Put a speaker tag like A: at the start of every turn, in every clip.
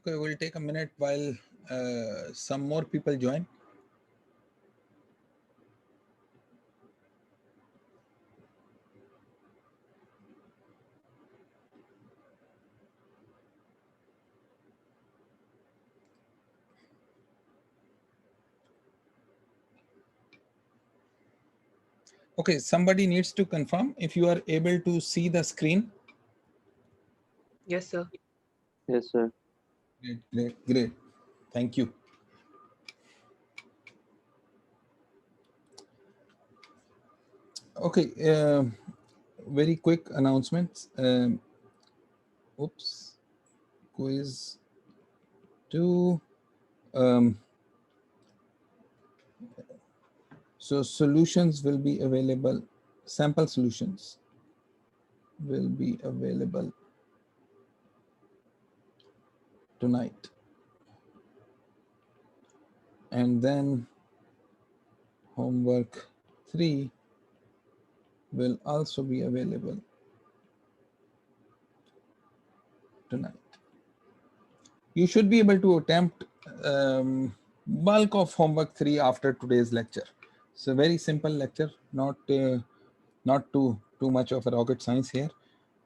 A: Okay, we'll take a minute while some more people join. Okay, somebody needs to confirm if you are able to see the screen.
B: Yes, sir.
C: Yes, sir.
A: Great, great, great. Thank you. Okay, very quick announcements. Oops, quiz 2. So solutions will be available, sample solutions will be available tonight. And then homework 3 will also be available tonight. You should be able to attempt bulk of homework 3 after today's lecture. It's a very simple lecture, not too much of a rocket science here.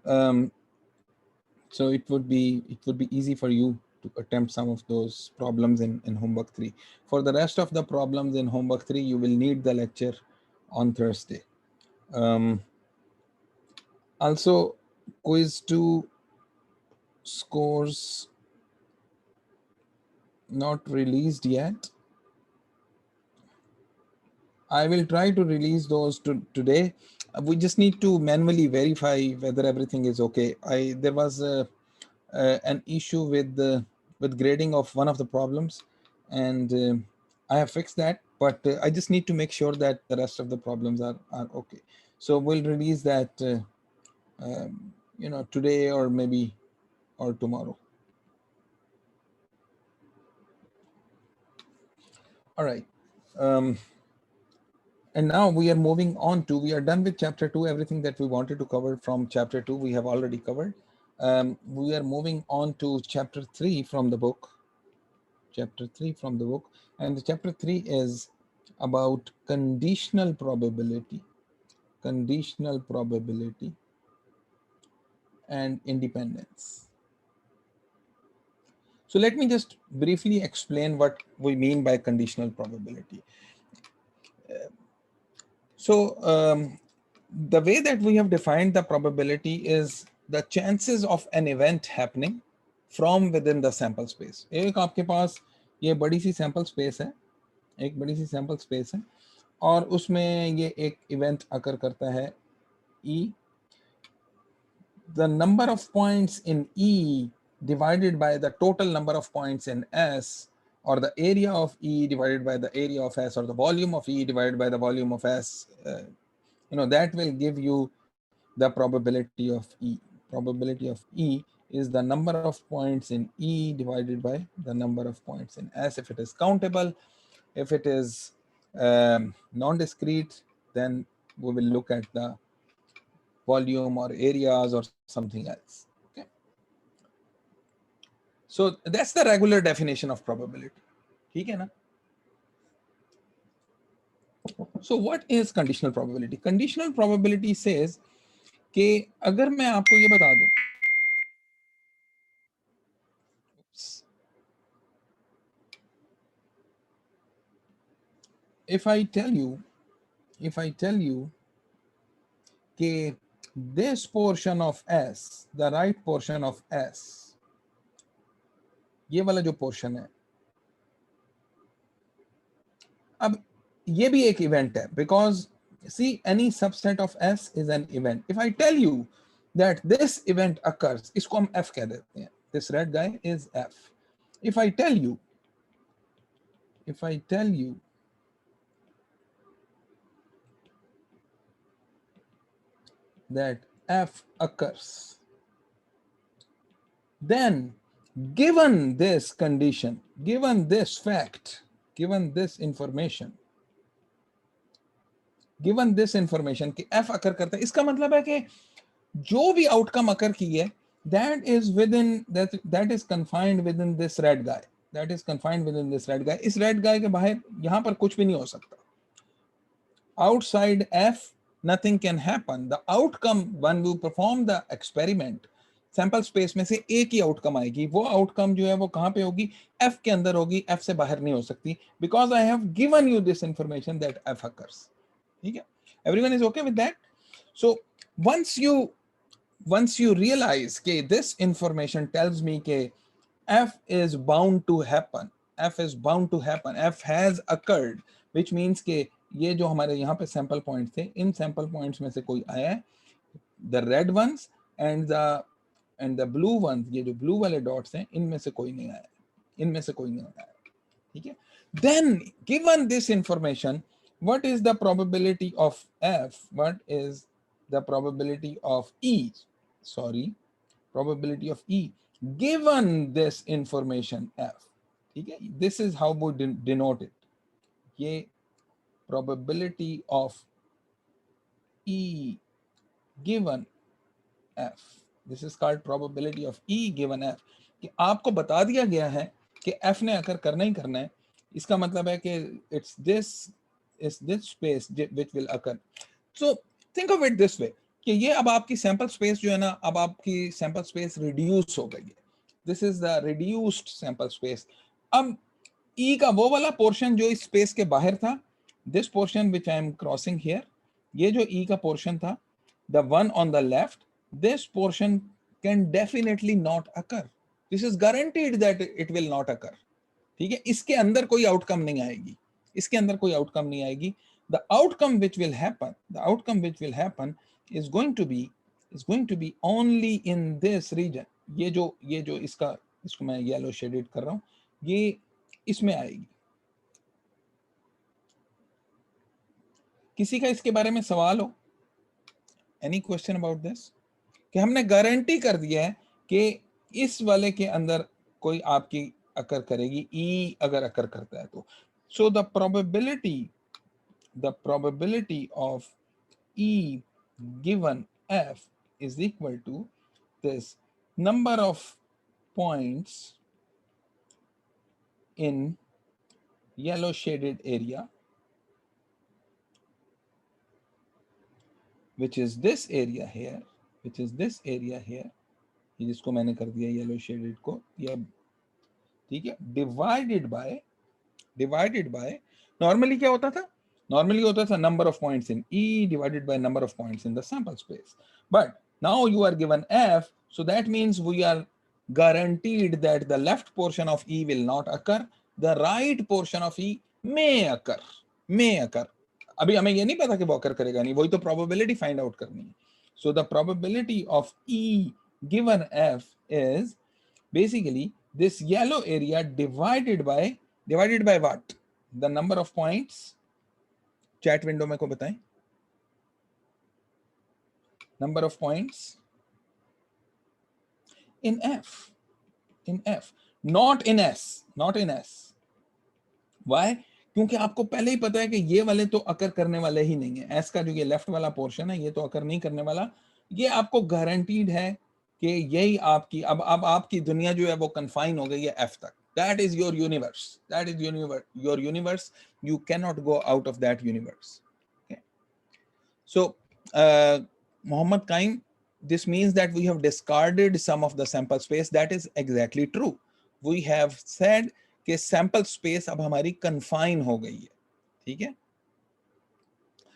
A: So it would be easy for you to attempt some of those problems in homework 3. For the rest of the problems in homework 3, you will need the lecture on Thursday. Also, quiz 2 scores not released yet. I will try to release those today. We just need to manually verify whether everything is okay. There was an issue with grading of one of the problems, and I have fixed that. But I just need to make sure that the rest of the problems are okay. So we'll release that, today or maybe or tomorrow. All right. And now we are moving on to, we are done with chapter 2. Everything that we wanted to cover from chapter 2, we have already covered. We are moving on to chapter 3 from the book. Chapter 3 from the book. And the chapter 3 is about conditional probability and independence. So let me just briefly explain what we mean by conditional probability. So the way that we have defined the probability is the chances of an event happening from within the sample space. एक आपके पास ये बड़ी सी sample space है, एक बड़ी सी sample space है, और उसमें ये एक event occur करता है E. The number of points in E divided by the total number of points in S, or the area of E divided by the area of S, or the volume of E divided by the volume of S, that will give you the probability of E. Probability of E is the number of points in E divided by the number of points in S. If it is countable, if it is non-discrete, then we will look at the volume or areas or something else. Okay. So that's the regular definition of probability. ठीक है ना? So what is conditional probability? Conditional probability says कि अगर मैं आपको ये बता दूं, if I tell you कि this portion of S, the right portion of S, ये वाला जो portion है, अब ये भी एक event है, because see, any subset of S is an event. If I tell you that this event occurs, इसको हम F कह देते हैं. This red guy is F. If I tell you that F occurs, then given this condition, given this fact, given this information कि F अकर करता है, इसका मतलब है कि जो भी आउटकम अकर की है, that is within that is confined within this red guy, that is confined within this red guy. इस red guy के बाहर यहाँ पर कुछ भी नहीं हो सकता. Outside f nothing can happen. The outcome when we perform the experiment, sample space में से एक ही आउटकम आएगी. वो आउटकम जो है वो कहाँ पे होगी? f के अंदर होगी, f से बाहर नहीं हो सकती, because I have given you this information that f occurs. ठीक है, everyone is okay with that. So once you realize कि this information tells me कि f is bound to happen, f is bound to happen, f has occurred, which means कि ये जो हमारे यहाँ पे सैंपल पॉइंट्स थे, इन सैंपल पॉइंट्स में से कोई आया है, the red ones and the blue ones, ये जो blue वाले डॉट्स हैं, इनमें से कोई नहीं आया, इनमें से कोई नहीं आया. ठीक है, then given this information, what is the probability of f, what is the probability of e, sorry, probability of e given this information f. ठीक है, this is how we denote it. ये probability of e given f, this is called probability of e given f. कि आपको बता दिया गया है कि f ने अकर करना ही करना है, इसका मतलब है कि it's this space which will occur. So think of it this way कि ये अब आपकी सैंपल स्पेस जो है ना, अब आपकी सैंपल स्पेस रिड्यूस हो गई है. This is the reduced sample space. अब ई का वो वाला पोर्शन जो इस स्पेस के बाहर था, this portion which I am crossing here, ये जो ई का पोर्शन था, the one on the left, this portion can definitely not occur. This is guaranteed that it will not occur. ठीक है, इसके अंदर कोई आउटकम नहीं आएगी, इसके अंदर कोई आउटकम नहीं आएगी. The outcome which will happen is going to be only in this region. ये जो इसको मैं येलो शेडेड कर रहा हूं, ये इसमें आएगी. किसी का इसके बारे में सवाल हो? Any question about this? कि हमने गारंटी कर दिया है कि इस वाले के अंदर कोई आपकी अकर करेगी, ई अगर अकर करता है तो. So the probability of E given F is equal to this number of points in yellow shaded area, which is this area here, ये जिसको मैंने कर दिया येलो शेडेड को, ये ठीक है, डिवाइडेड बाय नॉर्मली क्या होता था? Normally होता था number of points in E divided by number of points in the sample space. But now you are given F, so that means we are guaranteed that the left portion of E will not occur, the right portion of E may occur. अभी हमें ये नहीं पता कि वो occur करेगा नहीं, वही तो probability find out करनी है. So the probability of E given F is basically this yellow area divided by what? The number of points. Chat window में को बताएं, number of points in F, not in S. Why? क्योंकि आपको पहले ही पता है कि ये वाले तो अकर करने वाले ही नहीं है. एस का जो ये लेफ्ट वाला पोर्शन है, ये तो अकर नहीं करने वाला. ये आपको गारंटीड है कि यही आपकी अब आपकी दुनिया जो है वो कन्फाइन हो गई है एफ तक. That is your universe. Your universe. You cannot go out of that universe. Okay. So, Muhammad Kaim, this means that we have discarded some of the sample space. That is exactly true. We have said कि sample space अब हमारी confine हो गई है. ठीक है?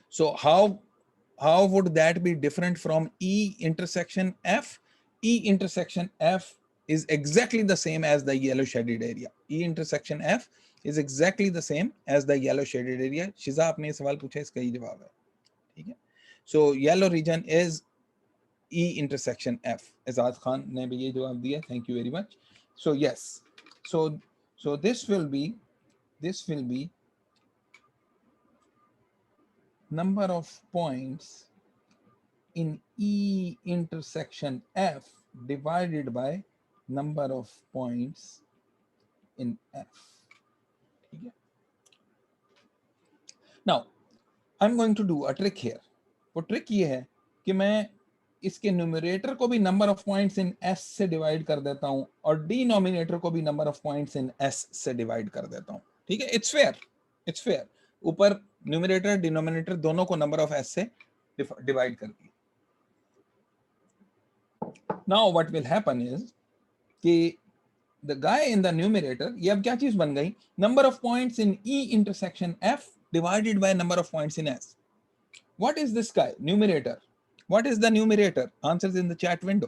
A: So how would that be different from E intersection F? E intersection F is exactly the same as the yellow shaded area. E intersection F is exactly the same as the yellow shaded area. शिजा आपने ये सवाल पूछा, इसका ही जवाब है. ठीक है? So yellow region is E intersection F. Azad Khan ने भी ये जवाब दिया. Thank you very much. So yes. So this will be number of points in E intersection F divided by number of points in F. Okay. Now I'm going to do a trick here. वो trick ये है कि मैं इसके numerator को भी number of points in S से divide कर देता हूं और डिनोमिनेटर को भी number of points in S से डिवाइड कर देता हूं, ठीक है, इट्स फेयर, इट्स फेयर। ऊपर न्यूमरेटर डिनोमिनेटर दोनों को नंबर ऑफ एस से डिवाइड कर दिया। Now what will happen is कि the guy in the numerator, ये अब क्या चीज बन गई, number of points in E intersection F divided by number of points in S. What is this guy numerator? What is the numerator? Answers in the chat window.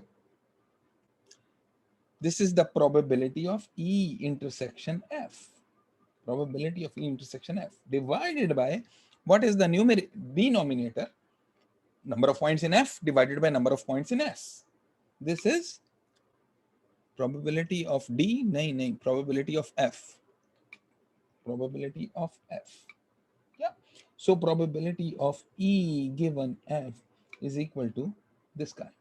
A: This is the probability of E intersection F. Probability of E intersection F divided by what is the denominator? Number of points in F divided by number of points in S. This is probability of D. No, probability of F. Probability of F. Yeah. So probability of E given F is equal to this guy,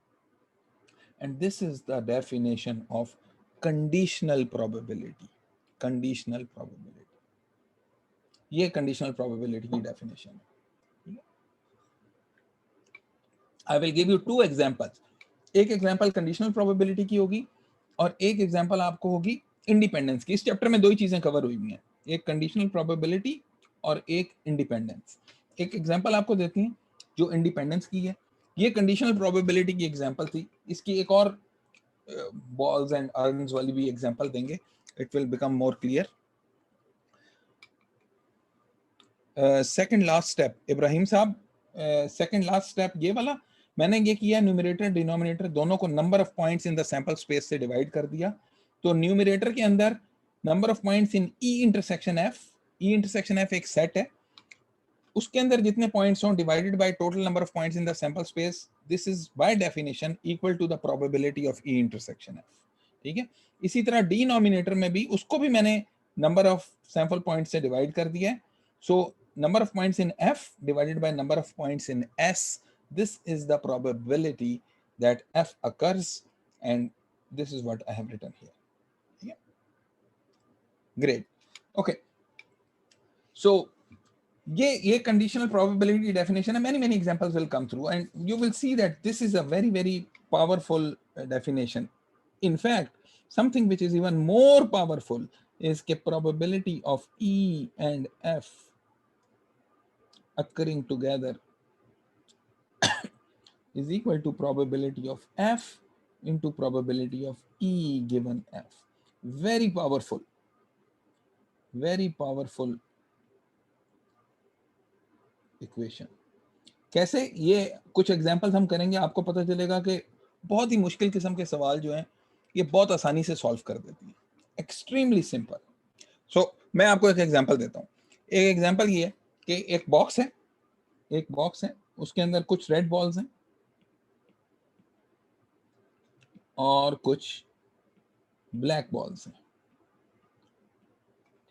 A: and this is the definition of conditional probability. Conditional probability, ये conditional probability की definition है। I will give you two examples. एक example conditional probability की होगी और एक example आपको होगी independence की। इस चैप्टर में दो ही चीजें कवर हुई हैं, एक conditional probability और एक independence। एक example आपको देती हैं जो independence की है, ये कंडीशनल प्रोबेबिलिटी की एग्जांपल थी। इसकी एक और बॉल्स एंड अर्न्स वाली भी एग्जांपल देंगे, it will become more clear. Second last step Ibrahim साहब, सेकंड लास्ट स्टेप ये वाला मैंने ये किया, न्यूमरेटर डिनोमिनेटर दोनों को number of points in the sample space से डिवाइड कर दिया। तो न्यूमरेटर के अंदर number of points in E intersection F, E intersection F एक सेट है, उसके अंदर जितने पॉइंट्स हों divided by total number of points in the sample space, this is by definition equal to the probability of E intersection F, ठीक है। इसी तरह डिनोमिनेटर में भी उसको भी मैंने नंबर ऑफ सैंपल पॉइंट्स से डिवाइड कर दिया है। So number of points in F divided by number of points in S, this is the probability that F occurs, and this is what I have written here, ठीक है। Great, okay. सो ये conditional probability definition है, many examples will come through and you will see that this is a very powerful definition. In fact, something which is even more powerful is the probability of E and F occurring together is equal to probability of F into probability of E given F. Very powerful equation. कैसे, ये कुछ examples हम करेंगे, आपको पता चलेगा कि बहुत ही मुश्किल किस्म के सवाल जो हैं ये बहुत आसानी से सॉल्व कर देती है, एक्सट्रीमली सिंपल। सो मैं आपको एक एग्जांपल देता हूँ। एक एग्जांपल ये है कि एक बॉक्स है, उसके अंदर कुछ रेड बॉल्स हैं और कुछ ब्लैक बॉल्स हैं,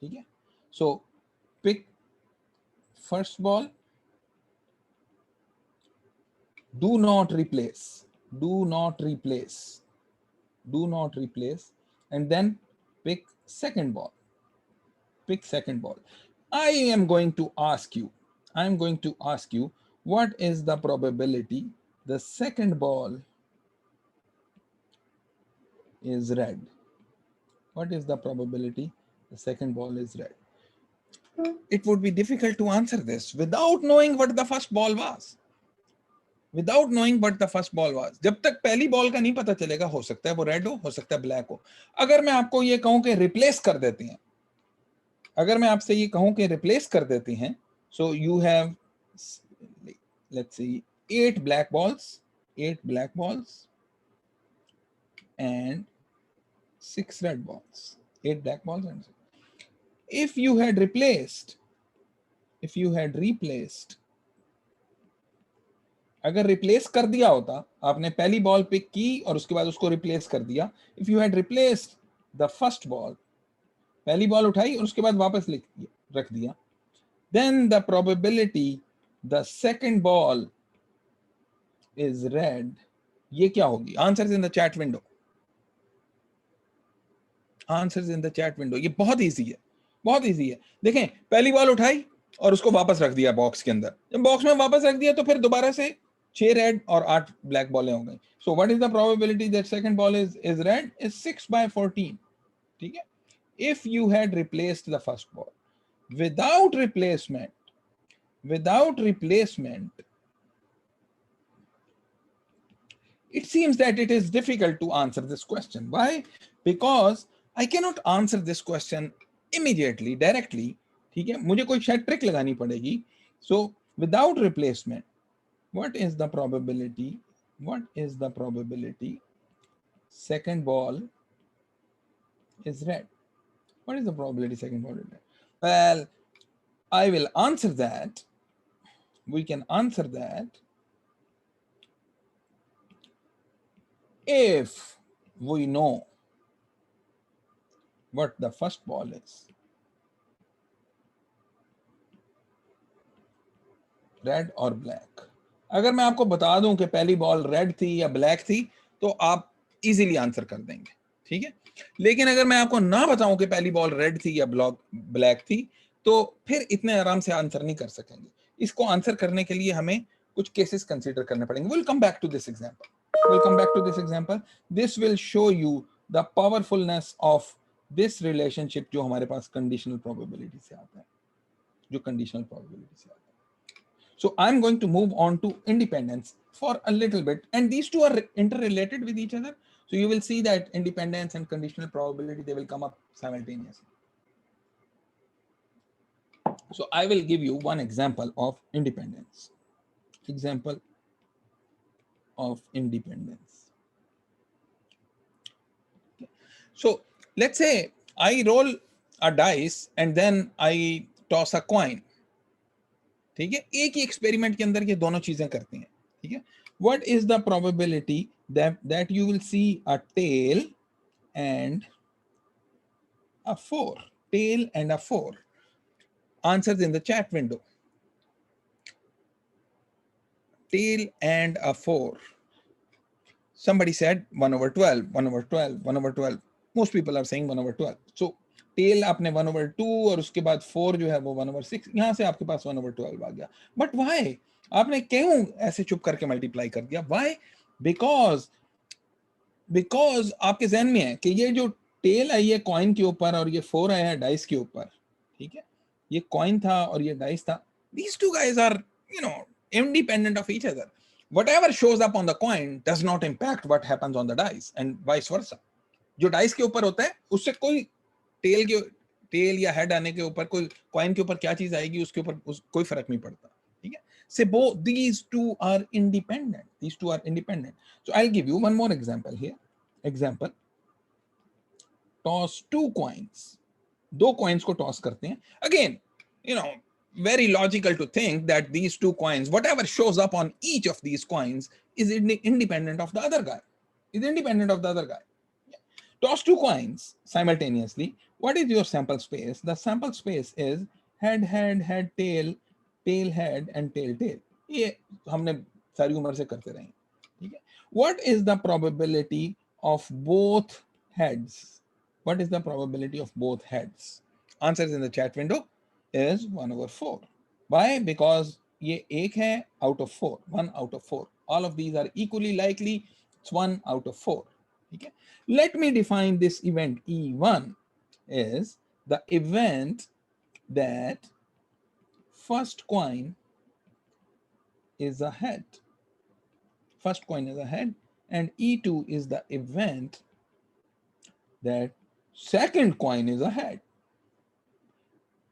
A: ठीक है। So pick first ball, do not replace, and then pick second ball. I am going to ask you what is the probability the second ball is red? What is the probability the second ball is red? It would be difficult to answer this without knowing what the first ball was. जब तक पहली ball का नहीं पता चलेगा, हो सकता है वो रेड हो सकता है ब्लैक हो। अगर मैं आपको ये कहूं कि रिप्लेस कर देते हैं, अगर मैं आपसे ये कहूं कि रिप्लेस कर देते हैं, so you have let's see 8 black balls and 6 red balls, 8 black balls and 6. If you had replaced, अगर रिप्लेस कर दिया होता, आपने पहली बॉल पिक की और उसके बाद उसको रिप्लेस कर दिया, if you had replaced the first ball, पहली बॉल उठाई और उसके बाद वापस रख दिया, then the probability the second ball is red, ये क्या होगी? Answers in the chat window, ये बहुत इजी है, देखें पहली बॉल उठाई और उसको वापस रख दिया बॉक्स के अंदर, जब बॉक्स में वापस रख दिया तो फिर दोबारा से 6 रेड और 8 ब्लैक बॉलें हो गई. So what is the probability that second ball is red? Is 6/14. ठीक है. If you had replaced the first ball without replacement, it seems that it is difficult to answer this question. Why? Because I cannot answer this question immediately, directly. ठीक है, मुझे कोई शायद trick लगानी पड़ेगी. So without replacement, what is the probability? What is the probability second ball is red? What is the probability second ball is red? Well, I will answer that. We can answer that if we know what the first ball is. Red और black. अगर मैं आपको बता दूं कि पहली ball red थी या ब्लैक थी तो आप इजीली आंसर कर देंगे. ठीक है. लेकिन अगर मैं आपको ना बताऊं कि पहली बॉल रेड थी या ब्लैक थी तो फिर इतने आराम से आंसर नहीं कर सकेंगे. इसको आंसर करने के लिए हमें कुछ केसेस कंसीडर करने पड़ेंगे. Will come back to this example. This will show you the powerfulness of this relationship जो हमारे पास कंडीशनल प्रोबेबिलिटी से आता है. जो कंडीशनल प्रोबेबिलिटी से आता है. So I'm going to move on to independence for a little bit, and these two are interrelated with each other. So you will see that independence and conditional probability, they will come up simultaneously. So I will give you one example of independence. Example of independence. Okay. So let's say I roll a dice and then I toss a coin. ठीक है. एक ही experiment के अंदर ये दोनों चीजें करती हैं. ठीक है. What is the probability that you will see a tail and a 4? Tail and a 4. Answers in the chat window. Tail and a 4. Somebody said 1/12, 1/12, 1/12. Most people are saying 1/12. So tell आपने 1/2 और उसके बाद 4 जो है वो 1/6. यहां से आपके पास 1/12 आ गया. But why? आपने क्यों ऐसे चुप करके मल्टीप्लाई कर दिया? वाई? बिकॉज आपके जहन में है कि ये जो टेल आई है कॉइन के ऊपर और ये 4 आया है डाइस के ऊपर. ठीक है. ये कॉइन था और ये डाइस था. These two guys are, independent of each other. Whatever shows up on the coin does not impact what happens on the dice and vice versa. जो डाइस के ऊपर होता है उससे कोई टेल या हेड आने के ऊपर कोई कॉइन के ऊपर क्या चीज आएगी उसके ऊपर कोई फर्क नहीं पड़ता. ठीक है. से these two are independent. So I'll give you one more example here. Example, toss 2 coins. 2 coins को toss करते हैं. Again, very logical to think that these 2 coins, whatever shows up on each of these coins is independent of the other guy. Toss 2 coins simultaneously. What is your sample space? The sample space is head, tail, head, and tail. ये हमने सारी उम्र से करते रहे. ठीक है. What is the probability of both heads? Answers in the chat window is 1/4. Why? Because ये एक है out of 4. 1 out of 4. All of these are equally likely. It's 1 out of 4. Okay. Let me define this event. E1 is the event that first coin is a head. And E2 is the event that second coin is a head.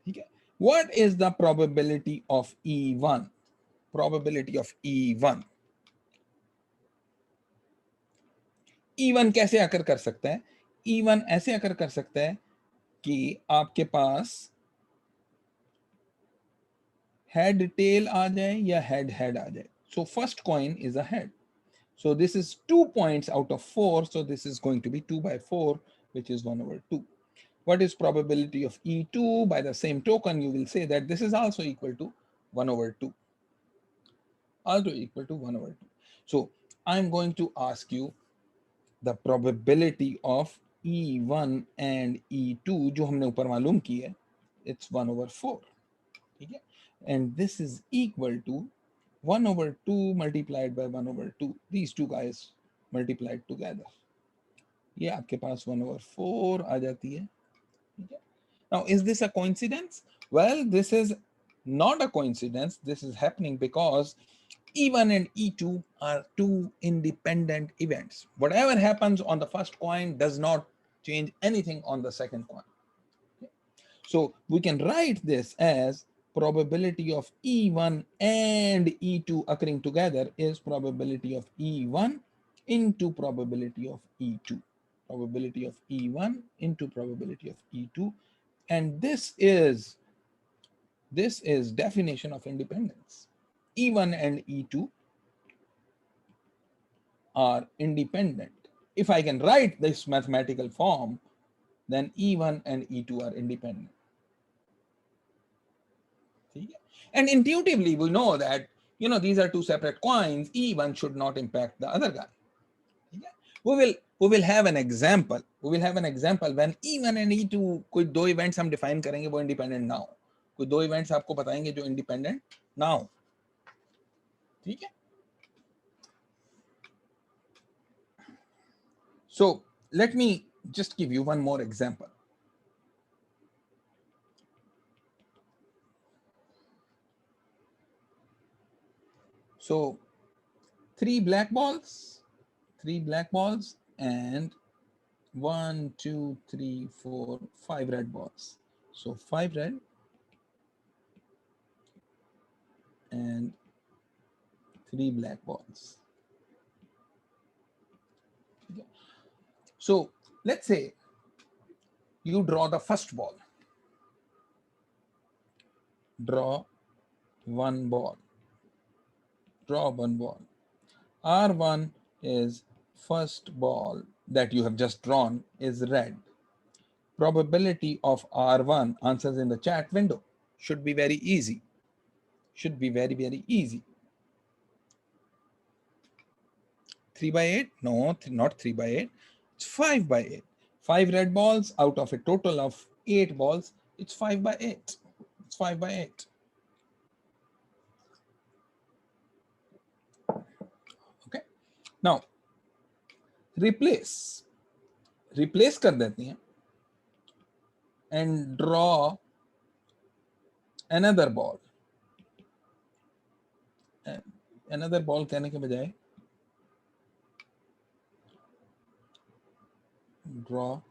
A: Okay. What is the probability of E1? E1 कैसे आकर कर सकता है? E1 ऐसे आकर कर सकता है कि आपके पास हेड टेल आ जाए या हेड आ जाए. So first coin is a head. So this is 2 points out of 4. So this is going to be 2/4, which is 1/2. What is probability of E2? By the same token, you will say that this is also equal to 1/2. So I'm going to ask you the probability of E1 and E2 जो हमने ऊपर मालूम की है, it's 1/4. ठीक है. And this is equal to 1 over 2 multiplied by 1 over 2, these two guys multiplied together, ये आपके पास 1 over 4 आ जाती है. Now, is this a coincidence? Well, this is not a coincidence. This is happening because E1 and E2 are two independent events. Whatever happens on the first coin does not change anything on the second coin. So we can write this as probability of E1 and E2 occurring together is probability of E1 into probability of E2. Probability of E1 into probability of E2. And this is definition of independence. E1 and E2 are independent. If I can write this mathematical form, then E1 and E2 are independent. And intuitively, we know that, these are two separate coins. E1 should not impact the other guy. We will have an example. We will have an example when E1 and E2 कोई दो events हम define करेंगे वो independent ना हो. कोई दो events आपको बताएंगे जो independent ना हो. ठीक है? So let me just give you one more example. So three black balls and 1, 2, 3, 4, 5 red balls. So 5 red and 3 black balls. Okay. So let's say you draw the first ball. Draw one ball. R1 is first ball that you have just drawn is red. Probability of R1, answers in the chat window, should be very easy. Should be very, very easy. 3 by 8? No, not 3 by 8. It's 5 by 8. 5 red balls out of a total of 8 balls. It's 5 by 8. It's 5 by 8. Okay. Now, replace कर देती हैं and draw another ball. Another ball कहने के बजाय draw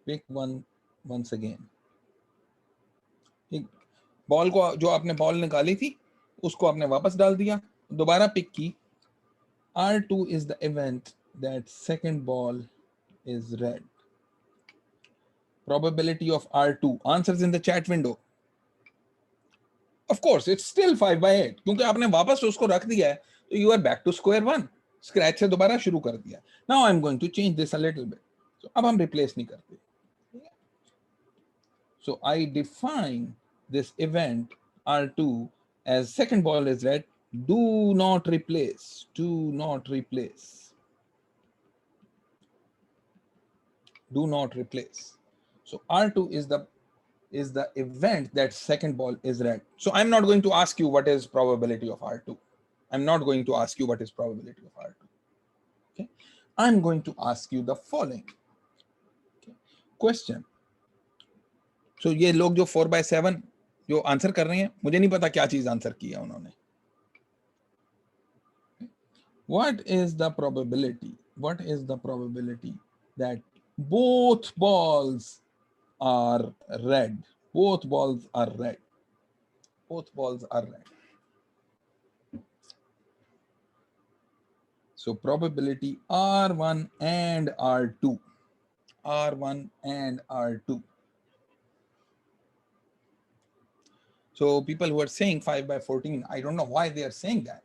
A: pick one once again. Ball को जो आपने ball निकाली थी उसको आपने वापस डाल दिया, दोबारा पिक की. R2 is the event that second ball is red. Probability of R2, answers in the chat window. Of course, it's still 5 by 8 क्योंकि आपने वापस उसको रख दिया है, तो you are back to square one. Scratch से दोबारा शुरू कर दिया. Now I'm going to change this a little bit. So अब हम replace नहीं करते. So I define this event R2 as second ball is red. Do not replace. Do not replace. Do not replace. So R2 is the event that second ball is red. So I'm not going to ask you what is probability of R2. I'm not going to ask you what is probability of R2. Okay. I'm going to ask you the following. Okay. Question. So ये लोग जो 4 by 7 जो answer कर रहे हैं, मुझे नहीं पता क्या चीज आंसर किया उन्होंने. What is the probability? What is the probability that both balls are red? Both balls are red. Both balls are red. So probability R1 and R2. R1 and R2. So people who are saying 5 by 14, I don't know why they are saying that.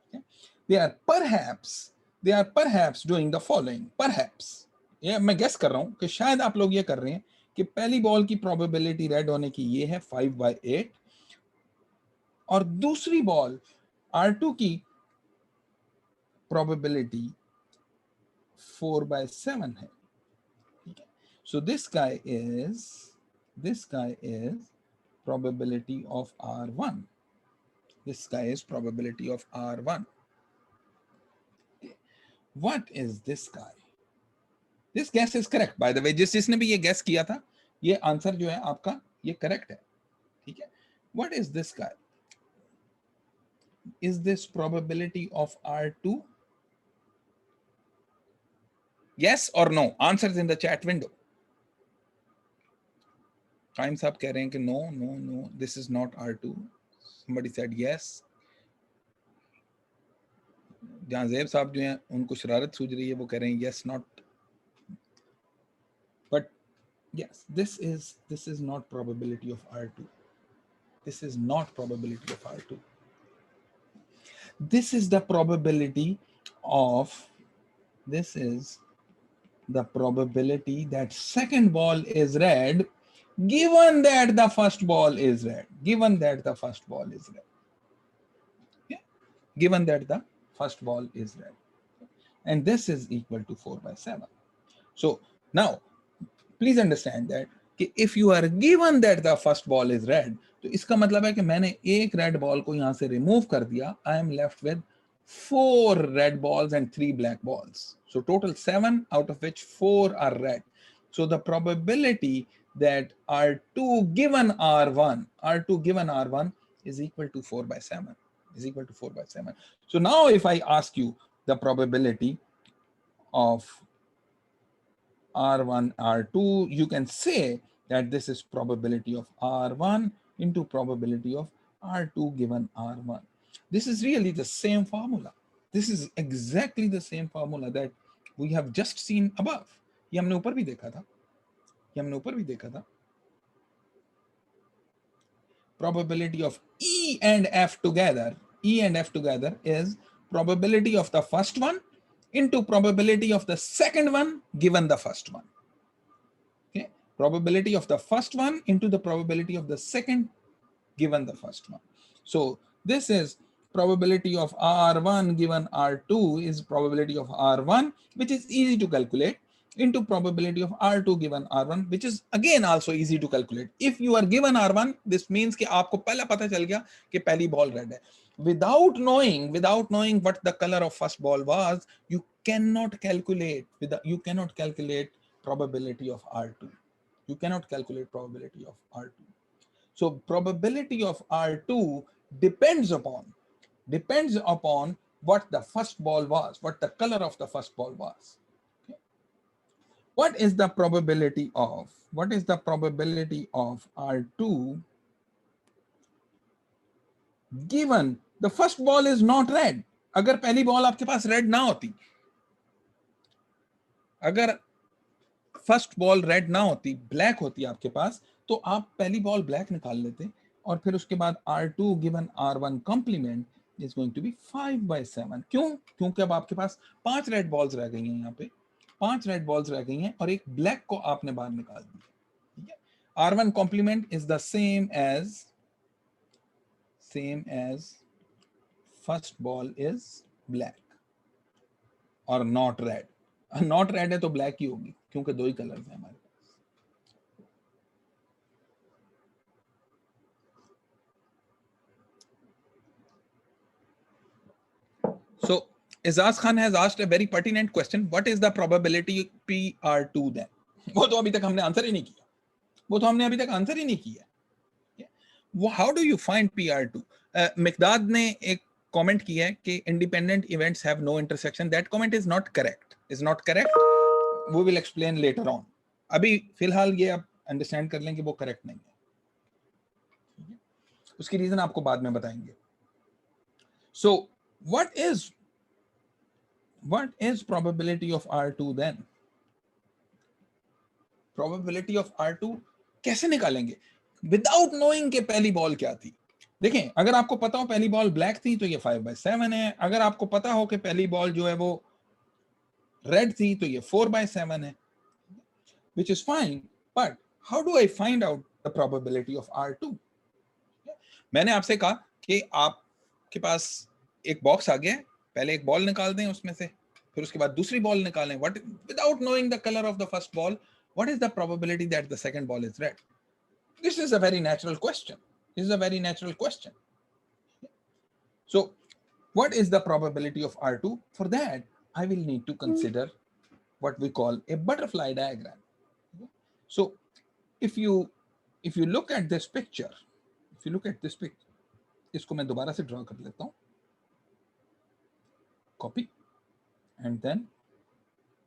A: Okay? They are perhaps doing the following. Perhaps. ये मैं guess कर रहा हूं कि शायद आप लोग ये कर रहे हैं कि पहली बॉल की प्रोबेबिलिटी रेड होने की ये है 5 by 8 और दूसरी बॉल R2 की प्रोबेबिलिटी 4 by 7 है. So this guy is probability of R1. This guy is probability of R1. What is this guy? This guess is correct, by the way. जिसने भी ये guess किया था, ये आंसर जो है आपका ये correct है, ठीक है? What is this guy? Is this probability of R2? Yes or no? Answers in the chat window. Time साहब कह रहे हैं कि no, this is not R2. Somebody said yes. जहां ज़ेब साहब जो हैं उनको शरारत सूझ रही है, वो कह रहे हैं yes, not. But yes, this is not probability of R2. This is not probability of R2. This is the probability that second ball is red, given that the first ball is red. Given that the first ball is red. Yeah. Given that the first ball is red. And this is equal to 4/7. So now, please understand that if you are given that the first ball is red, तो इसका मतलब है कि मैंने एक red ball को यहां से रिमूव कर दिया. I am left with 4 red balls and 3 black balls. So total 7, out of which 4 are red. So the probability that R2 given R1 is equal to 4/7. Is equal to 4/7. So now if I ask you the probability of R1, R2, you can say that this is probability of R1 into probability of R2 given R1. This is really the same formula. This is exactly the same formula that we have just seen above. ये हमने ऊपर भी देखा था. Probability of E and F together is probability of the first one into probability of the second one given the first one. Okay, probability of the first one into the probability of the second given the first one. So this is probability of R1 given R2 is probability of R1, which is easy to calculate, into probability of R2 given R1, which is again also easy to calculate. If you are given R1, this means कि आपको पहला पता चल गया कि पहली ball red है. Without knowing what the color of first ball was, you cannot calculate probability of R2. You cannot calculate probability of R2. So probability of R2 depends upon what the first ball was, what the color of the first ball was. Okay. What is the probability of R2 given the first ball is not red? अगर पहली ball आपके पास red ना होती, अगर first ball red ना होती, black होती आपके पास, तो आप पहली बॉल ब्लैक निकाल लेते और फिर उसके बाद R2 given R1 complement is going to be 5/7. क्योंकि अब आपके पास 5 रेड बॉल्स रह गई हैं, यहाँ पे 5 रेड बॉल्स रह गई हैं और एक ब्लैक को आपने बाहर निकाल दिया. ठीक है, R1 complement is the same as first ball is black और नॉट रेड. नॉट रेड है तो ब्लैक ही होगी क्योंकि 2 ही कलर्स हैं हमारे पास. So Izaz Khan has asked a very pertinent question. What is the probability PR2 then? वो तो अभी तक हमने आंसर ही नहीं किया. How do you find PR2? Mekdad ने एक कमेंट किया है कि independent events have no intersection. That comment is not correct. We will explain later on. अभी फिलहाल ये आप अंडरस्टैंड कर लें कि वो करेक्ट नहीं है. उसकी रीजन आपको बाद में बताएंगे. So what is probability of R2 then? Probability of R2 कैसे निकालेंगे विदाउट नोइंग के पहली बॉल क्या थी? देखें, अगर आपको पता हो पहली बॉल ब्लैक थी तो ये 5/7 है. अगर आपको पता हो कि पहली बॉल जो है वो रेड थी तो ये 4/7 है, which is fine. But how do I find out the probability of R2? मैंने आपसे कहा कि आपके पास एक बॉक्स आ गया है, पहले एक बॉल निकाल दें उसमें से, फिर उसके बाद दूसरी बॉल निकालें. What without knowing the color of the first ball, What is the probability that the second ball is red? This is a very natural question. This is a very natural question. So what is the probability of R2? For that, I will need to consider what we call a butterfly diagram. So if you look at this picture, इसको मैं दोबारा से draw कर लेता हूं, copy and then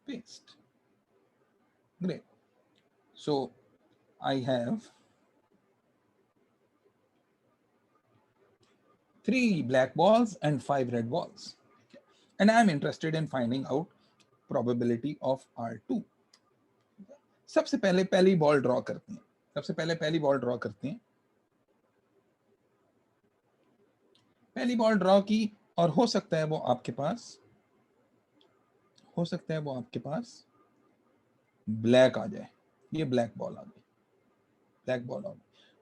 A: paste. Great. So I have 3 black balls and 5 red balls. And I'm interested in finding out probability of R2. सबसे पहले पहली बॉल ड्रॉ करते हैं. पहली बॉल ड्रॉ की और हो सकता है वो आपके पास ब्लैक आ जाए. ये ब्लैक बॉल आ गई.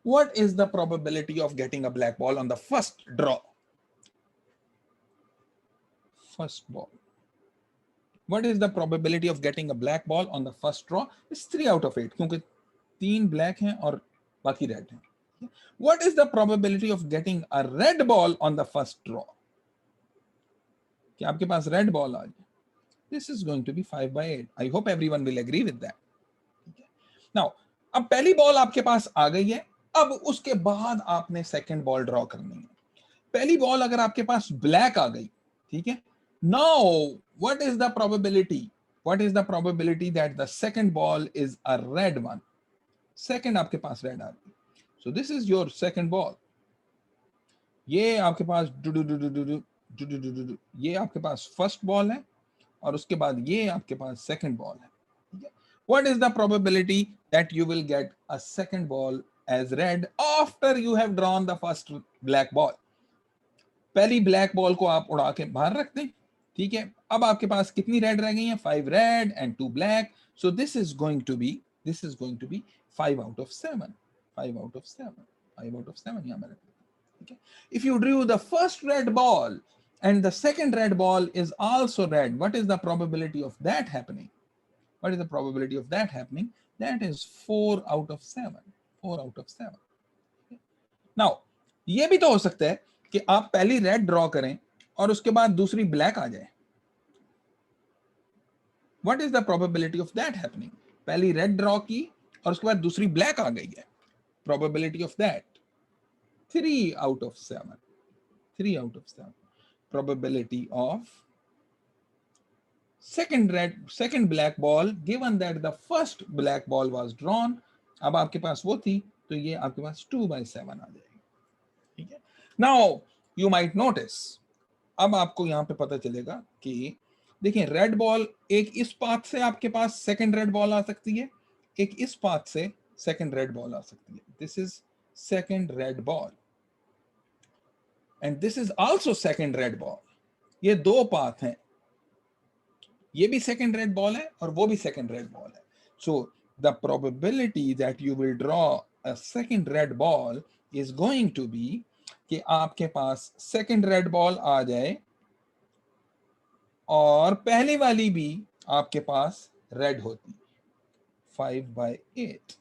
A: What is the probability of getting a black ball on the first draw? First ball. What is the probability of getting a black ball on the first draw? It's 3 out of 8 क्योंकि 3 black हैं और बाकी red हैं. What is the probability of getting a red ball on the first draw? कि आपके पास red ball आ जाए. This is going to be 5/8. I hope everyone will agree with that. Now, अब पहली बॉल आपके पास आ गई है. अब उसके बाद आपने सेकंड बॉल ड्रॉ करनी है. पहली बॉल अगर आपके पास ब्लैक आ गई, ठीक है. Now, what is the probability? What is the probability that the second ball is a red one? Second आपके पास red आ गई. So this is your second ball. ये आपके पास ये आपके पास फर्स्ट बॉल है और उसके बाद ये आपके पास सेकंड बॉल है. What is the probability that you will get a second ball as red after you have drawn the first black ball? पहली ब्लैक बॉल को आप उड़ा के बाहर रख दें. ठीक है. अब आपके पास कितनी रेड रह गई हैं? 5 red and 2 black. So this is going to be 5 out of 7. 5 out of 7. 5 out of 7 यहाँ मैंने. Okay. If you drew the first red ball and the second red ball is also red, what is the probability of that happening? What is the probability of that happening? That is 4 out of 7. 4 out of 7. Okay. Now, ये भी तो हो सकता है कि आप पहली red draw करें और उसके बाद दूसरी ब्लैक आ जाए. What is the probability of that happening? पहली रेड ड्रॉ की और उसके बाद दूसरी ब्लैक आ गई है. Probability of that 3 out of 7. 3 out of 7. Probability of second black ball given that the first black ball was drawn. अब आपके पास वो थी तो ये आपके पास 2/7 आ जाएगी. ठीक है. Now you might notice, अब आपको यहां पे पता चलेगा कि देखिए रेड बॉल एक इस पाथ से आपके पास सेकंड रेड बॉल आ सकती है, एक इस पाथ से सेकंड रेड बॉल आ सकती है. This is second red ball and this is also second red ball. ये दो पाथ हैं. ये भी सेकंड रेड बॉल है और वो भी सेकंड रेड बॉल है. So the probability that you will draw a second red ball is going to be कि आपके पास सेकंड रेड बॉल आ जाए और पहली वाली भी आपके पास रेड होती. 5/8.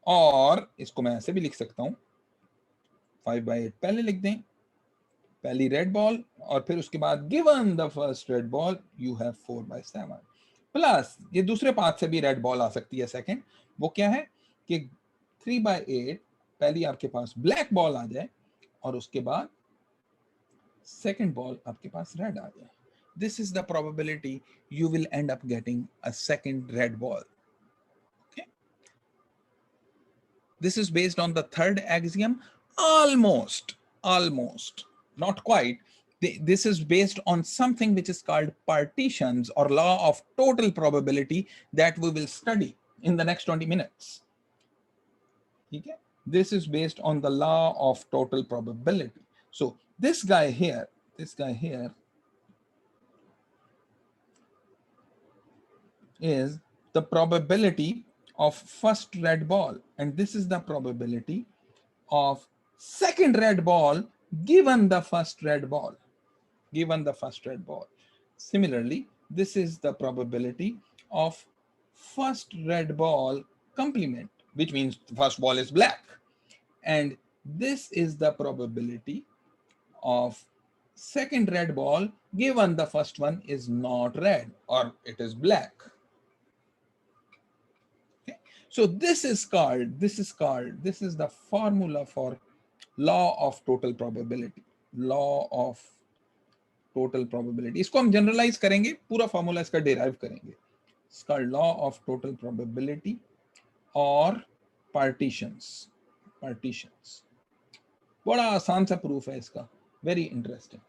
A: और इसको मैं ऐसे भी लिख सकता हूं, 5/8 पहले लिख दें, पहली रेड बॉल और फिर उसके बाद given the first red ball you have 4/7 plus ये दूसरे पाथ से भी रेड बॉल आ सकती है सेकंड. वो क्या है कि 3/8 पहली आपके पास ब्लैक बॉल आ जाए और उसके बाद सेकंड बॉल आपके पास रेड आ जाए. This is the probability you will end up getting a second red ball. Okay. This is based on the third axiom. Almost, not quite. This is based on something which is called partitions or law of total probability that we will study in the next 20 minutes. Okay. This is based on the law of total probability. So this guy here is the probability of first red ball and this is the probability of second red ball given the first red ball. Similarly, this is the probability of first red ball complement, which means the first ball is black. And this is the probability of second red ball given the first one is not red or it is black. Okay. So this is the formula for law of total probability. Law of total probability. इसको हम generalise करेंगे, पूरा formula इसका derive करेंगे. इसका law of total probability और partitions. बड़ा आसान सा प्रूफ है इसका, very interesting.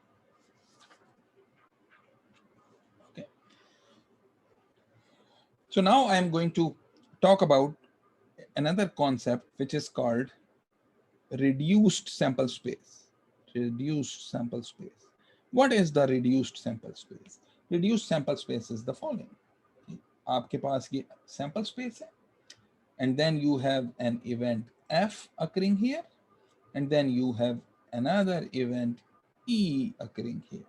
A: Okay. So now I am going to talk about another concept which is called reduced sample space. Reduced sample space. What is the reduced sample space? Reduced sample space is the following. आपके पास ये sample space है, and then you have an event F occurring here, and then you have another event E occurring here.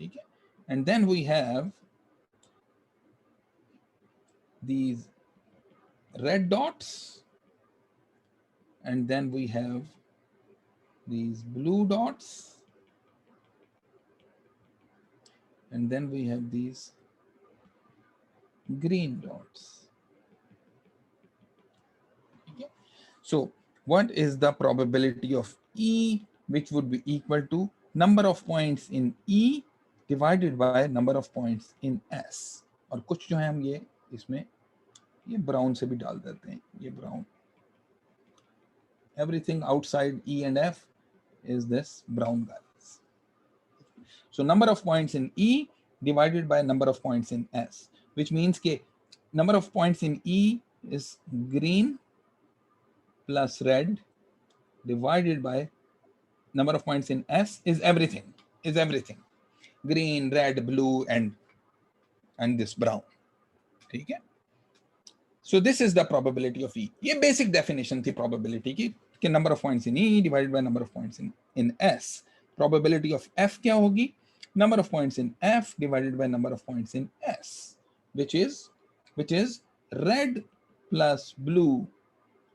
A: Okay? And then we have these red dots, and then we have these blue dots, and then we have these green dots. Okay. So what is the probability of E, which would be equal to number of points in E divided by number of points in S. और कुछ जो है हम ये इसमें ये brown से भी डाल देते हैं, ये brown. Everything outside E and F is this brown guys. So number of points in E divided by number of points in S, which means के number of points in E is green plus red divided by number of points in S is everything. Green, red, blue, and this brown. Okay? So this is the probability of E. ये basic definition थी probability की number of points in E divided by number of points in S. Probability of F क्या होगी? Number of points in F divided by number of points in S, which is red plus blue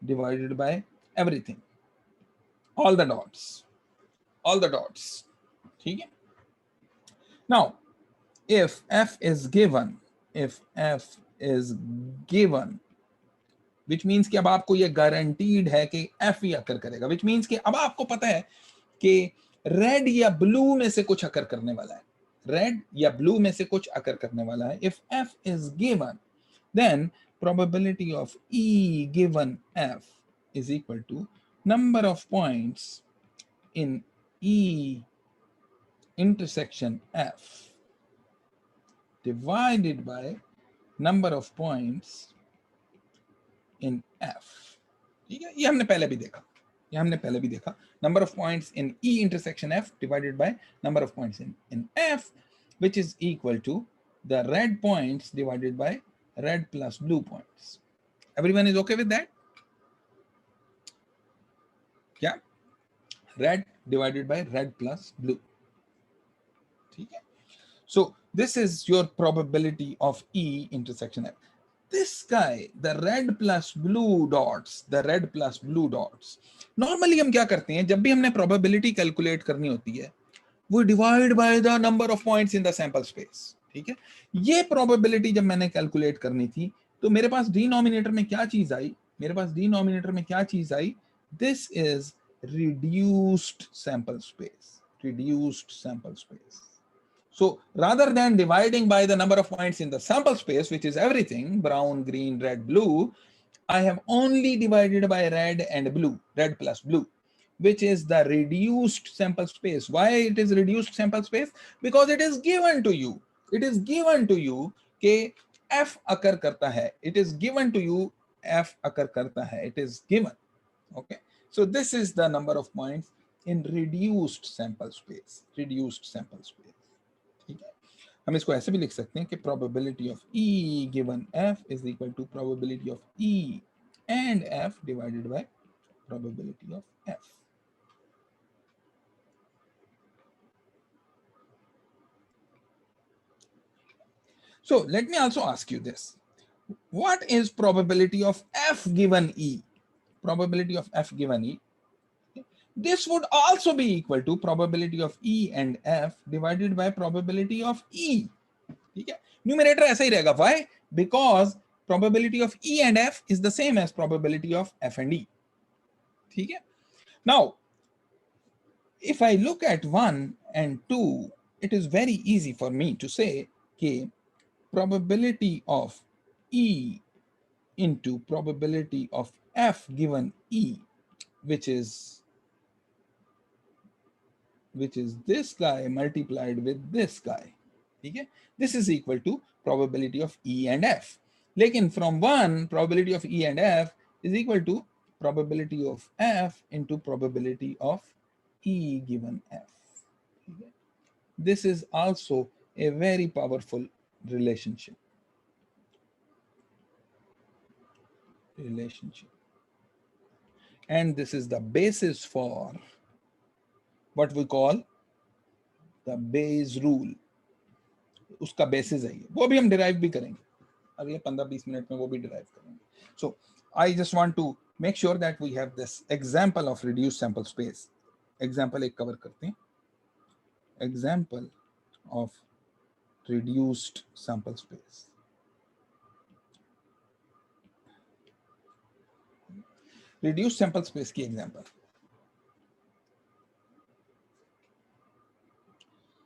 A: divided by everything, all the dots. ठीक है? Now, if F is given, which means कि अब आपको ये guaranteed है कि F ही अकर करेगा, which means कि अब आपको पता है कि रेड या ब्लू में से कुछ अकर करने वाला है. If F is given, then probability of E given F is equal to number of points in E intersection F divided by number of points in F. ठीक है, ये हमने पहले भी देखा. Number of points in E intersection F divided by number of points in F, which is equal to the red points divided by red plus blue points. Everyone is okay with that? Yeah, red divided by red plus blue. Okay. So this is your probability of E intersection F. This guy, the red plus blue dots, normally हम क्या करते हैं, जब भी हमने probability calculate करनी होती है, we divide by the number of points in the sample space. ठीक है, ये probability जब मैंने calculate करनी थी, तो मेरे पास denominator में क्या चीज आई? This is reduced sample space. So rather than dividing by the number of points in the sample space, which is everything, brown, green, red, blue, I have only divided by red and blue, red plus blue, which is the reduced sample space. Why it is reduced sample space? Because it is given to you. कि F occur करता है. It is given. Okay. So this is the number of points in reduced sample space. ठीक है, हम इसको ऐसे भी लिख सकते हैं कि probability of E given F is equal to probability of E and F divided by probability of F. So let me also ask you this. what is probability of F given E? Probability of F given E. This would also be equal to probability of E and F divided by probability of E. ठीक है, numerator ऐसा ही रहेगा. Why? Because probability of E and F is the same as probability of F and E. ठीक है. Now, if I look at 1 and 2, it is very easy for me to say that probability of E into probability of F given E, which is this guy multiplied with this guy. Okay? This is equal to probability of E and F. Lekin from 1, probability of E and F is equal to probability of F into probability of E given F. Okay? This is also a very powerful relationship. And this is the basis for what we call the Bayes rule. उसका basis है ये, वो भी हम derive भी करेंगे अगले 15-20 minute में, वो भी derive करेंगे. So I just want to make sure that we have this example of reduced sample space. Example एक cover करते हैं. Example of reduced sample space. Reduced sample space की example.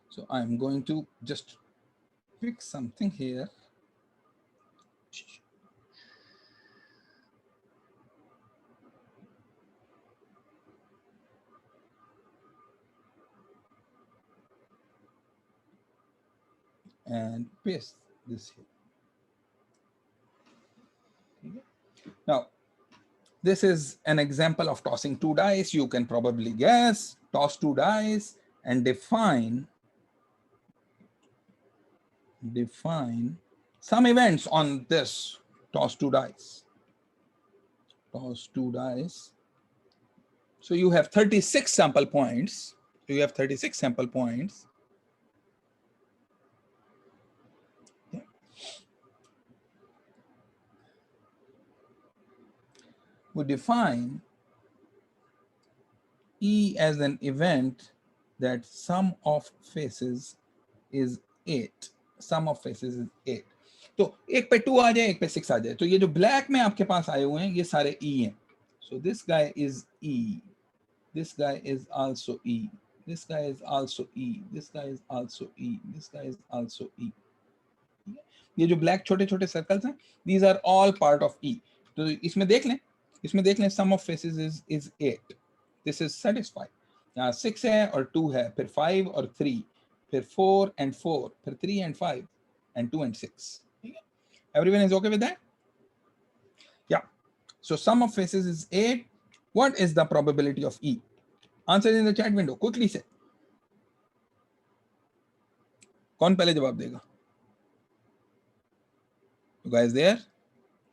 A: So I'm going to just pick something here. And paste this here. Okay. Now, this is an example of tossing 2 dice. You can probably guess. Toss 2 dice and define some events on this toss 2 dice. Toss 2 dice. So you have 36 sample points. We define E as an event that sum of faces is 8. Sum of faces is 8. तो एक पे 2 आ जाए, एक पे 6 आ जाए. तो ये जो ब्लैक में आपके पास आए हुए हैं, ये सारे E हैं. So this guy is E. This guy is also E. This guy is also E. This guy is also E. This guy is also E. ये जो ब्लैक छोटे छोटे सर्कल्स हैं, these are all part of E. तो इसमें देख लें, sum of faces is 8. This is satisfied. यहाँ 6 है और 2 है, फिर 5 और 3, फिर 4 and 4, फिर 3 and 5, and 2 and 6. Everyone is okay with that? Yeah. So sum of faces is 8. What is the probability of E? Answer in the chat window quickly say. कौन पहले जवाब देगा? You guys there?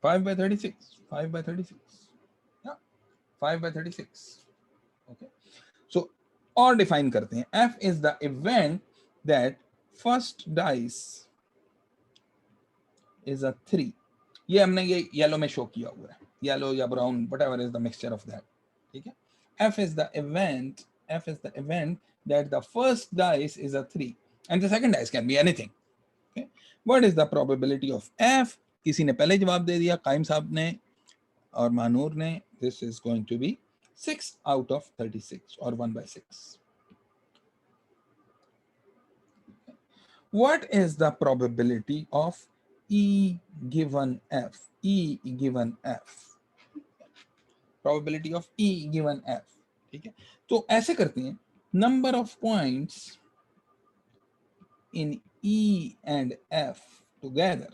A: 5 by 36. 5 by 36. Yeah. 5 by 36. Okay. So, और define करते हैं. F is the event that first dice is a 3. ये हमने ये yellow में show किया हुआ है. Yellow या brown, whatever is the mixture of that. ठीक है? F is the event that the first dice is a 3 and the second dice can be anything. Okay? What is the probability of F? किसी ने पहले जवाब दे दिया, crime साहब ने और मानूर ने. This is going to be 6 out of 36 or 1 by 6. What is the probability of E given F? E given F. Probability of E given F. ठीक है, तो ऐसे करते हैं. Number of points in E and F together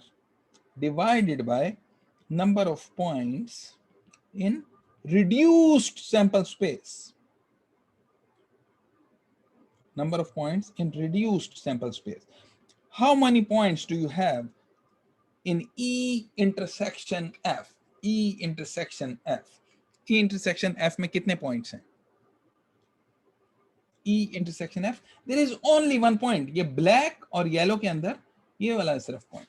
A: divided by number of points in reduced sample space. Number of points in reduced sample space. How many points do you have in E intersection F? E intersection F. E intersection F में कितने points हैं? E intersection F. There is only one point. ये black और yellow के अंदर ये वाला सिर्फ point.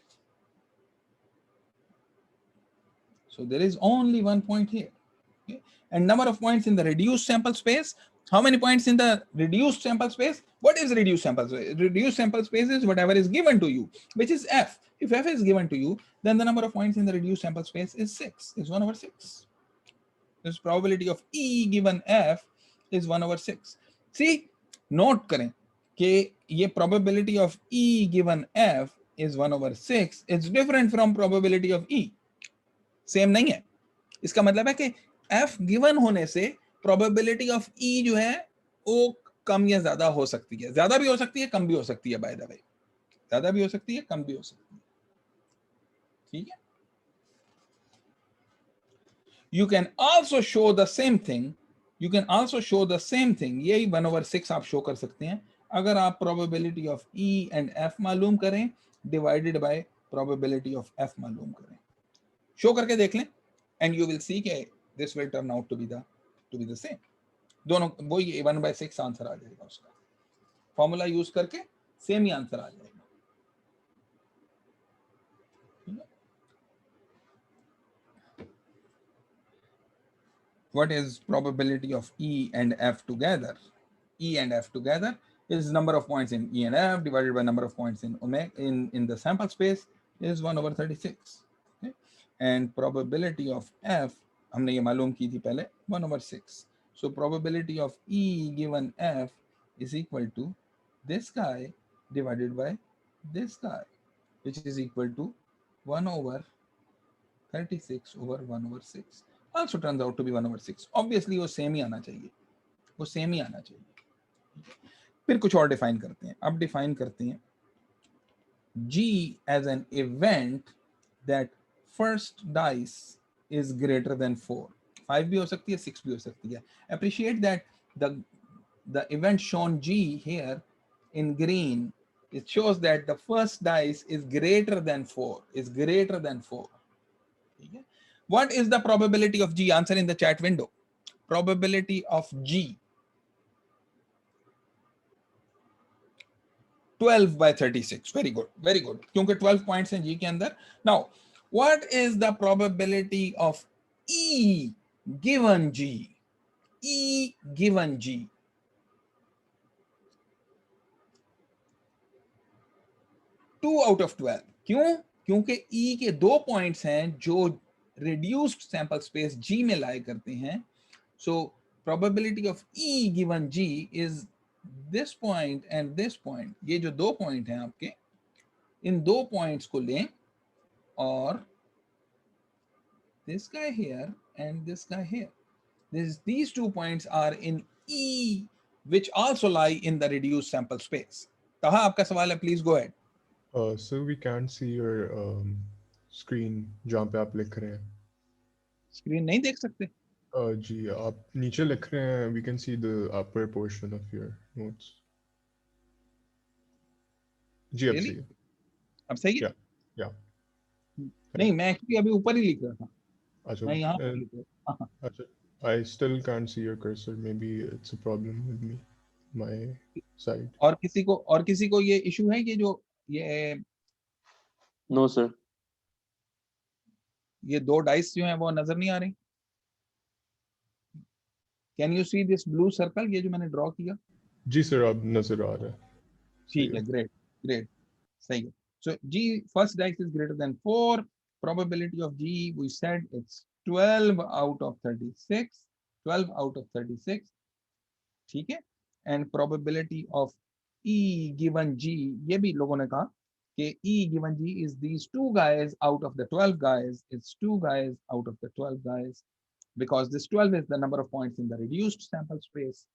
A: So there is only one point here. Okay? And number of points in the reduced sample space. How many points in the reduced sample space? What is reduced sample space? Reduced sample space is whatever is given to you, which is f. If f is given to you, then the number of points in the reduced sample space is 6. Is 1 over 6. This probability of E given f is 1 over 6. See, note करें कि ये probability of E given f is 1 over 6. It's different from probability of E. Same नहीं है. इसका मतलब है कि f given होने से probability of E जो है वो कम या ज्यादा हो सकती है. ज्यादा भी हो सकती है, कम भी हो सकती है, by the way. ज्यादा भी हो सकती है, कम भी हो सकती है. ठीक है? You can also show the same thing. You can also show the same thing. यही 1 over 6 आप शो कर सकते हैं अगर आप probability of E and F मालूम करें divided by probability of F मालूम करें. शो करके देख लें and you will see कि this will turn out to be the same. दोनों वही 1 by 6 आंसर आ जाएगा उसका. फॉर्मूला यूज करके सेम ही आंसर आ जाएगा. What is probability of E and F together? E and F together is number of points in E and F divided by number of points in omega in the sample space is 1 over 36. Okay? And probability of F हमने ये मालूम की थी पहले 1 over 6. So probability of E given F is equal to this guy divided by this guy, which is equal to 1 over 36 over 1 over 6. Also turns out to be 1 over 6. Obviously वो same ही आना चाहिए, वो same ही आना चाहिए. फिर कुछ और define करते हैं. अब डिफाइन करते हैं G as an event that first dice is greater than 4. 5 भी हो सकती है, 6 भी हो सकती है. Appreciate that the event shown G here in green, it shows that the first dice is greater than 4, is greater than 4. What is the probability of G? Answer in the chat window. Probability of G. 12 by 36. Very good. Very good. क्योंकि 12 points हैं G के अंदर. Now, what is the probability of E given G? E given G. Two out of 12. क्यों? क्योंकि E के 2 points हैं जो reduced sample space G में lie करते हैं. So probability of E given G is this point and this point. ये जो 2 point हैं आपके, इन 2 points को लें और this guy here and this guy here. These 2 points are in E, which also lie in the reduced sample space. कहाँ आपका सवाल है? Please go ahead.
C: So we can't see your screen जहाँ पे आप लिख रहे हैं.
A: Screen नहीं देख सकते?
C: जी आप नीचे लिख रहे हैं. We can see the upper portion of your notes. जी अब
A: Really?
C: सही है.
A: अब सही है?
C: Yeah.
A: नहीं, मैं एक्चुअली अभी ऊपर ही लिख रहा था.
C: अच्छा.
A: मैं यहाँ पर लिख रहा था.
C: अच्छा. I still can't see your cursor. Maybe it's a problem with me, my side.
A: और किसी को ये इशू है कि जो ये
D: No, sir.
A: ये 2 डाइस जो हैं वो नजर नहीं आ रही. Can you see this blue circle, ये जो मैंने ड्रॉ किया?
C: जी सर अब नजर आ रहा है.
A: ठीक है, ग्रेट ग्रेट, सही है. सो G first dice is greater than 4. probability of G we said it's 12 out of 36. 12 out of 36. ठीक है. and probability of E given G, ये भी लोगों ने कहा कि E given G is these 2 guys out of the 12 guys. It's 2 guys out of the 12 guys, because this 12 is the number of points in the reduced sample space.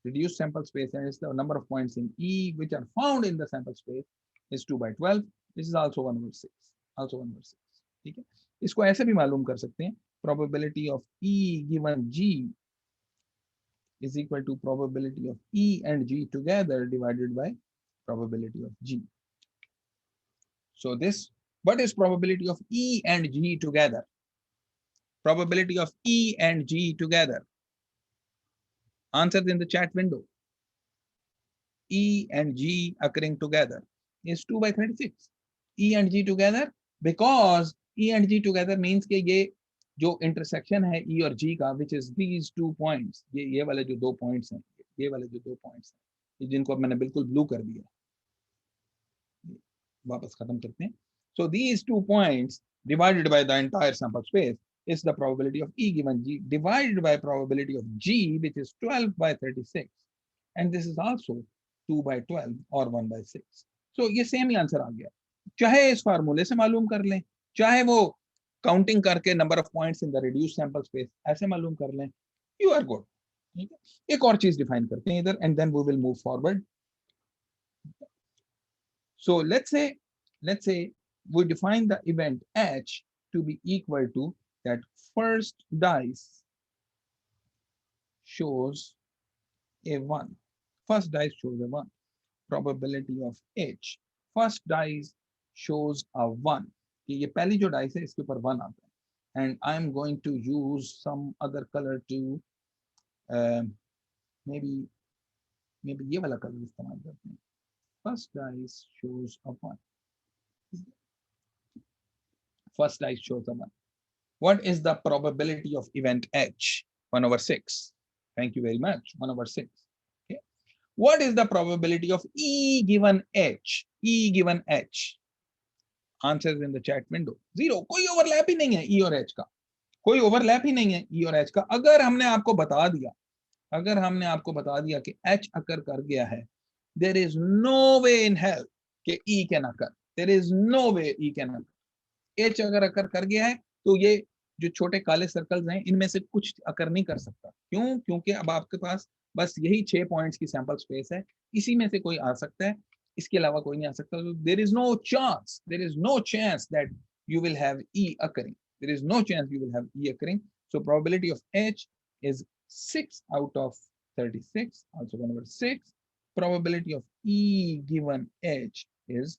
A: Reduced sample space, and it's the number of points in E which are found in the sample space is 2 by 12. This is also 1 over 6. Also 1 over 6. ठीक है. इसको ऐसे भी मालूम कर सकते हैं. Probability of E given G is equal to probability of E and G together divided by probability of G. So this, what is probability of E and G together? Probability of E and G together. Answers in the chat window. E and G occurring together is 2 by 36. E and G together, because E and G together means कि ये जो intersection है ई और जी का, which is these 2 points, ये वाले जो 2 points हैं, ये वाले जो 2 पॉइंट्स हैं, जिनको अब मैंने बिल्कुल ब्लू कर दिया, वापस खत्म करते हैं. So these 2 points divided by the entire sample space is the probability of E given G divided by probability of G, which is 12 by 36, and this is also 2 by 12 or 1 by 6. So ये same ही answer आ गया, चाहे इस फार्मूले से मालूम कर लें, चाहे वो काउंटिंग करके number of points in the reduced sample space ऐसे मालूम कर लें, यू आर गुड. ठीक है, एक और चीज डिफाइन करते हैं इधर, and then we will move forward. So let's say we define the event H to be equal to that first dice shows a 1. First dice shows a 1. Probability of H. First dice shows a 1. ये पहली जो dice है इसके ऊपर 1 आता है. And I'm going to use some other color to maybe ये वाला color इस्तेमाल करते हैं. First dice shows a 1. First dice shows a 1. What is the probability of event H? 1 over 6. Thank you very much. 1 over 6. Okay. What is the probability of E given H? E given H. Answers in the chat window. 0. कोई overlap ही नहीं है E और H का. कोई overlap ही नहीं है E और H का. अगर हमने आपको बता दिया कि H अकर कर गया है, there is no way in hell कि E can occur. There is no way E can occur. H अगर अकर कर गया है तो ये जो छोटे काले सर्कल्स हैं इनमें से कुछ अकर नहीं कर सकता. क्यों? क्योंकि अब आपके पास बस यही 6 पॉइंट्स की सैंपल स्पेस है, इसी में से कोई आ सकता है, इसके अलावा कोई नहीं आ सकता. So there is no chance that you will have E occurring. There is no chance you will have E occurring. So probability of H is 6 out of 36, also 1 over 6. Probability of E given H is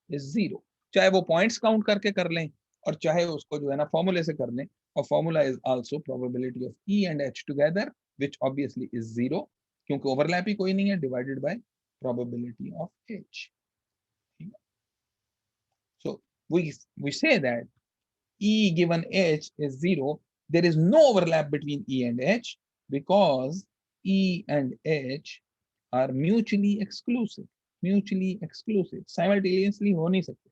A: 0. चाहे वो points count करके कर लें और चाहे उसको जो है ना फॉर्मूले से कर लें, और formula is also probability of E and H together, which obviously is 0 क्योंकि ओवरलैप ही कोई नहीं है, divided by probability of H. So we say that E given H is 0. There is no overlap between E and H because E and H are mutually exclusive. Simultaneously हो नहीं सकते.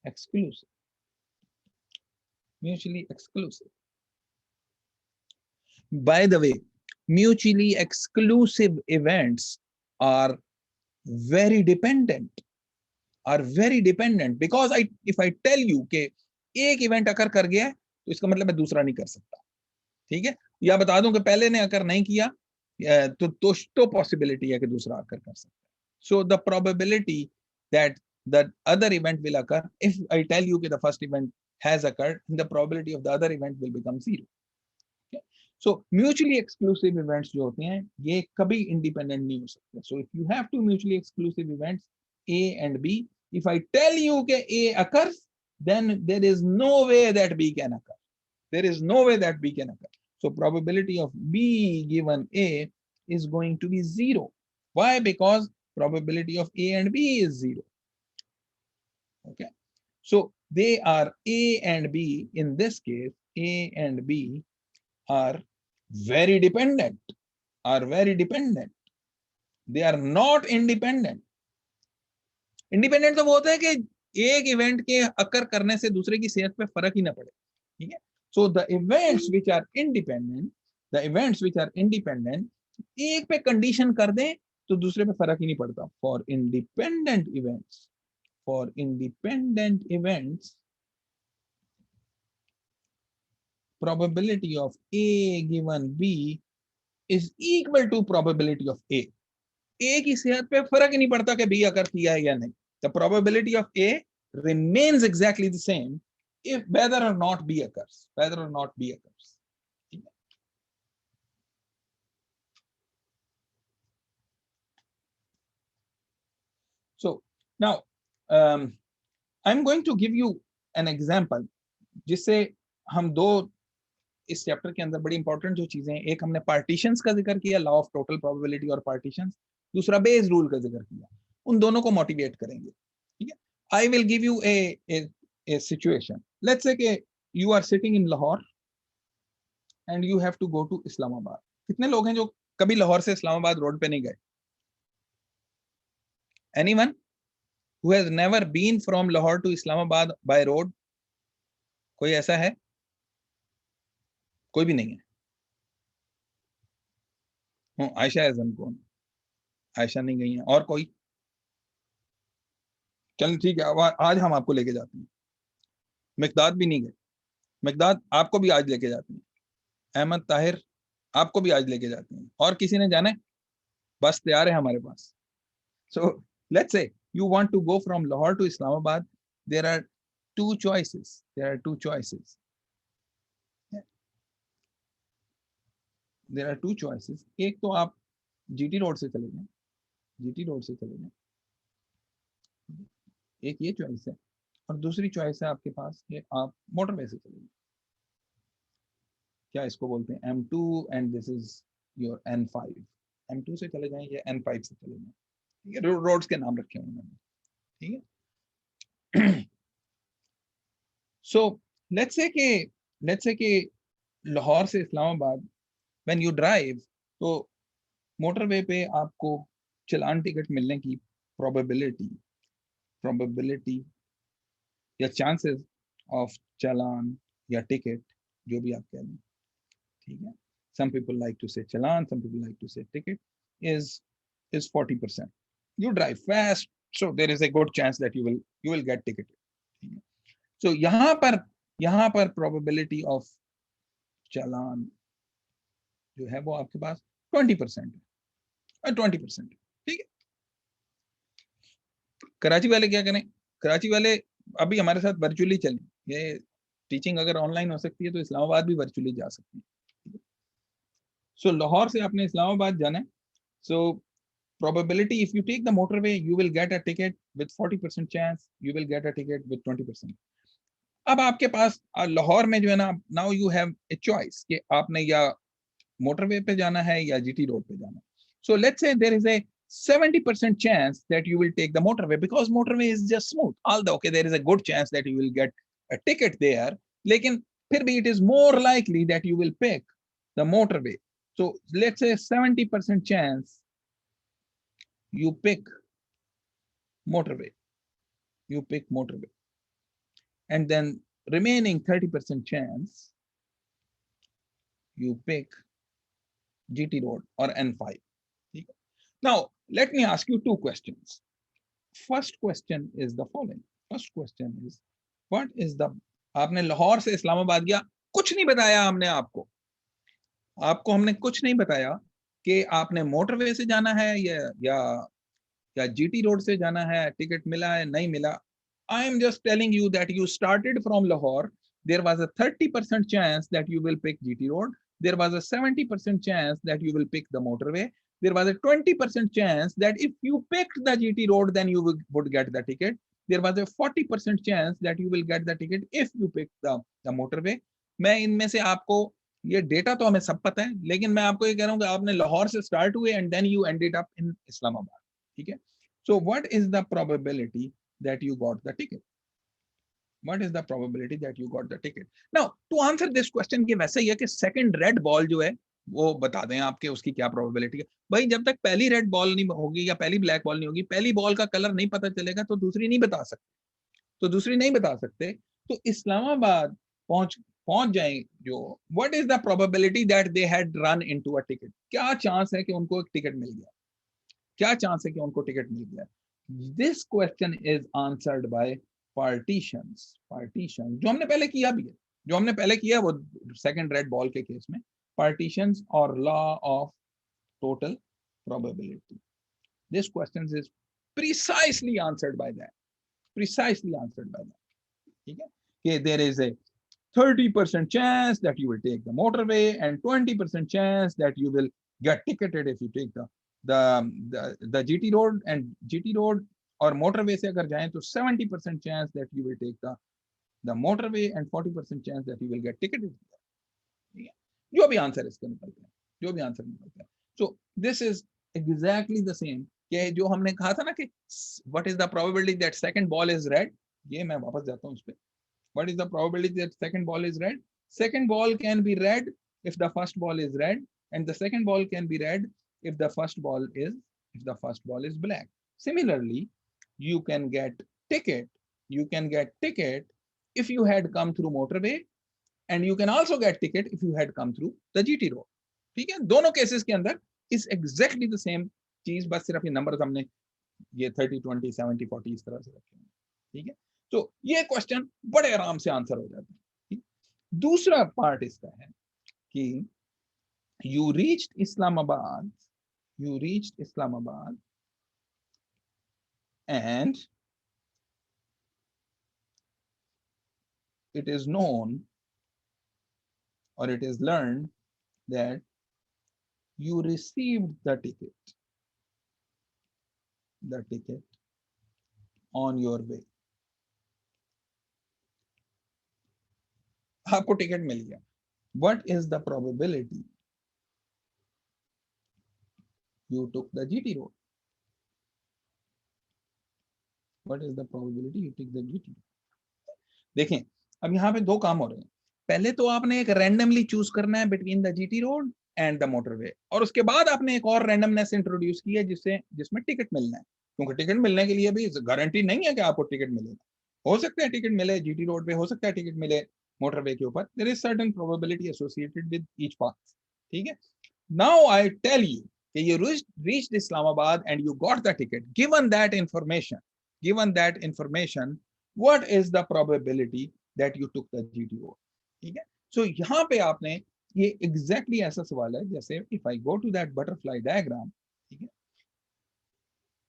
A: Exclusive. Mutually exclusive. By the way, mutually exclusive events are very dependent. Because if I tell you कि एक event occur कर गया है तो इसका मतलब मैं दूसरा नहीं कर सकता. ठीक है, या बता दूं कि पहले ने अकर नहीं किया तो पॉसिबिलिटी है कि दूसरा अकर कर सकता है. So the probability that the other event will occur, if I tell you that the first event has occurred, the probability of the other event will become 0. Okay? So mutually exclusive events जो होते हैं ये कभी independent नहीं हो सकते. So if you have two mutually exclusive events A and B, if I tell you that A occurs, then there is no way that B can occur. So probability of B given A is going to be 0. Why? Because probability of A and B is 0. Okay, so they are A and B. In this case, A and B are very dependent. They are not independent. Independent तो वो होता है कि एक event के अकर करने से दूसरे की सेहत पे फर्क ही ना पड़े. ठीक है, so the events which are independent, एक पे कंडीशन कर दें तो दूसरे पे फर्क ही नहीं पड़ता. For independent events, probability of A given B is equal to probability of A. A की सेहत पे फर्क ही नहीं पड़ता कि B अकर किया है या नहीं. The probability of A remains exactly the same if whether or not B occurs. So now I'm going to give you an example जिससे हम दो इस चैप्टर के अंदर बड़ी इंपॉर्टेंट जो चीजें हैं, एक हमने पार्टीशंस का जिक्र किया, लॉ ऑफ टोटल प्रोबेबिलिटी और पार्टीशंस, दूसरा बेस रूल का जिक्र किया. उन दोनों को मोटिवेट करेंगे. ठीक है, I will give you a situation. Let's say कि you are sitting in Lahore and you have to go to Islamabad. कितने लोग हैं जो कभी लाहौर से इस्लामाबाद रोड पे नहीं गए? Anyone who has never been from Lahore to Islamabad by road? कोई ऐसा है? कोई भी नहीं है। आयशा एजन कौन? आयशा नहीं गई है। और कोई? चल ठीक है, अब आज हम आपको लेके जाते हैं। मिकदाद भी नहीं गए। मिकदाद आपको भी आज लेके जाते हैं। अहमद ताहिर आपको भी आज लेके जाते हैं। और किसी ने जाना है? बस तैयार है हमारे पास। So let's say you want to go from Lahore to Islamabad. There are two choices. There are two choices. There are two choices. एक तो आप GT रोड से चले जाएं, GT रोड से चले जाएं, एक ये चॉइस है। और दूसरी चॉइस है आपके पास कि आप मोटरवे से चले जाएं। क्या इसको बोलते हैं? M2 and this is your N5. M2 से चले जाएं या N5 से चले जाएं। ये रोड्स के नाम रखे हुए हैं, ठीक है। So let's say कि लाहौर से इस्लामाबाद when you drive, तो मोटरवे पे आपको चलान टिकट मिलने की probability या chances of चालान या टिकट, जो भी आप कह लें, ठीक है। Some people like to say challan, some people like to say ticket, is 40%. You drive fast, so there is a good chance that you will get ticketed. So यहाँ पर probability of चालान जो है वो आपके पास 20% है, 20%, ठीक है। कराची वाले क्या करें? कराची वाले अभी हमारे साथ वर्चुअली चलें। ये टीचिंग अगर ऑनलाइन हो सकती है तो इस्लामाबाद भी वर्चुअली जा सकती है। सो लाहौर से आपने इस्लामाबाद जाना है। सो probability, if you take the motorway, you will get a ticket with 40% chance, you will get a ticket with 20%. अब आपके पास लाहौर में जो है ना, now you have a choice कि आपने या मोटरवे पे जाना है या GT रोड पे जाना है। So let's say there is a 70% chance that you will take the motorway because motorway is just smooth. Although okay, there is a good chance that you will get a ticket there, लेकिन फिर भी it is more likely that you will pick the motorway. So let's say 70% chance you pick motorway, and then remaining 30% chance you pick GT road or N5. Now let me ask you two questions. First question is the following. First question is, what is the, आपने लाहौर से इस्लामाबाद गया, कुछ नहीं बताया हमने आपको हमने कुछ नहीं बताया कि आपने मोटरवे से जाना है या GT रोड से जाना है, टिकट मिला है नहीं मिला। I am just telling you that you started from Lahore. There was a 30% chance that you will pick GT road. There was a 70% chance that you will pick the motorway. There was a 20% chance that if you picked the GT road, then you would get the ticket. There was a 40% chance that you will get the ticket if you pick the motorway. मैं इनमें से आपको ये data तो हमें सब पता है, लेकिन मैं आपको ये कह रहा हूँ कि आपने लाहौर से स्टार्ट हुए and then you ended up in Islamabad, ठीक है। So what is the probability that you got the ticket? What is the probability that you got the ticket? Now to answer this question कि वैसे ही है कि second red ball जो है वो बता दें आपके उसकी क्या probability है। भाई जब तक पहली red ball नहीं होगी या पहली black ball नहीं होगी, पहली ball का कलर नहीं पता चलेगा तो दूसरी नहीं बता सकते। तो इस्लामाबाद पहुंच जाए जो, what is the probability that they had run into a ticket? क्या चांस है कि उनको एक टिकट मिल गया? क्या चांस है कि उनको टिकट मिल गया? This question is answered by partitions. जो हमने पहले किया वो सेकंड रेड बॉल के केस में partitions और law of total probability. This question is precisely answered by that. ठीक है कि there is a 30% chance that you will take the motorway and 20% chance that you will get ticketed if you take the GT road, and GT road और motorway से अगर जाएं तो 70% chance that you will take the motorway and 40% chance that you will get ticketed. जो भी answer इसके निकलते हैं, so this is exactly the same कि जो हमने कहा था ना कि what is the probability that second ball is red, ये मैं वापस जाता हूँ उस पे. What is the probability that second ball is red? Second ball can be red if the first ball is red, and the second ball can be red if the first ball is black. Similarly, you can get ticket if you had come through motorway, and you can also get ticket if you had come through the GT road. ठीक है, दोनों cases के अंदर is exactly the same चीज, बस सिर्फ ये number हमने ये 30, 20, 70, 40 इस तरह से रखे हैं। ठीक है, तो ये क्वेश्चन बड़े आराम से आंसर हो जाते हैं। दूसरा पार्ट इसका है कि you reached Islamabad and it is known or it is learned that you received the ticket on your way. आपको टिकट मिल गया. What is the probability you took the GT road? What is the probability you took the GT road? देखें, अब यहाँ पे दो काम हो रहे हैं. पहले तो आपने एक रैंडमली चूज करना है between the GT road and the motorway, और उसके बाद आपने एक और रैंडमनेस इंट्रोड्यूस की है जिसमें टिकट मिलना है, क्योंकि टिकट मिलने के लिए भी गारंटी नहीं है कि आपको टिकट मिलेगा. हो सकता है टिकट मिले जीटी रोड पे, हो सकता है टिकट मिले मोटरवे के ऊपर. There is certain probability associated with each path. ठीक है, नाउ आई टेल यू कि you reached Islamabad and you got the ticket. Given that information, what is the probability that you took the GT road? ठीक है, so यहाँ पे आपने ये exactly ऐसा सवाल है जैसे if I go to that butterfly diagram. ठीक है,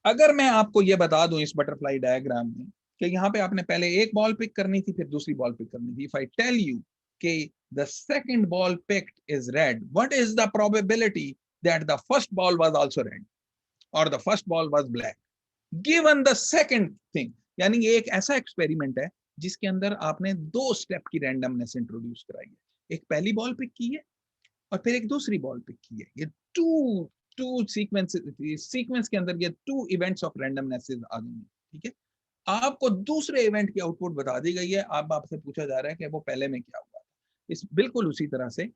A: अगर मैं आपको ये बता दूं इस बटरफ्लाई डायग्राम में कि यहाँ पे आपने पहले एक बॉल पिक करनी थी, फिर दूसरी बॉल पिक करनी थी. If I tell you कि the second ball picked is red, what is the probability that the first ball was also red or the first ball was black? Given the second thing, यानी ये एक ऐसा experiment है जिसके अंदर आपने दो स्टेप की रैंडमनेस इंट्रोड्यूस कराई है. एक पहली बॉल पिक की है और फिर एक दूसरी बॉल पिक की है. ये टू सीक्वेंस के अंदर ये टू इवेंट्स ऑफ रैंडमनेस आ गई है. ठीक है, आपको दूसरे इवेंट की आउटपुट बता दी गई है. आपसे पूछा जा रहा है कि वो पहले में क्या हुआ. इस बिल्कुल उसी तरह से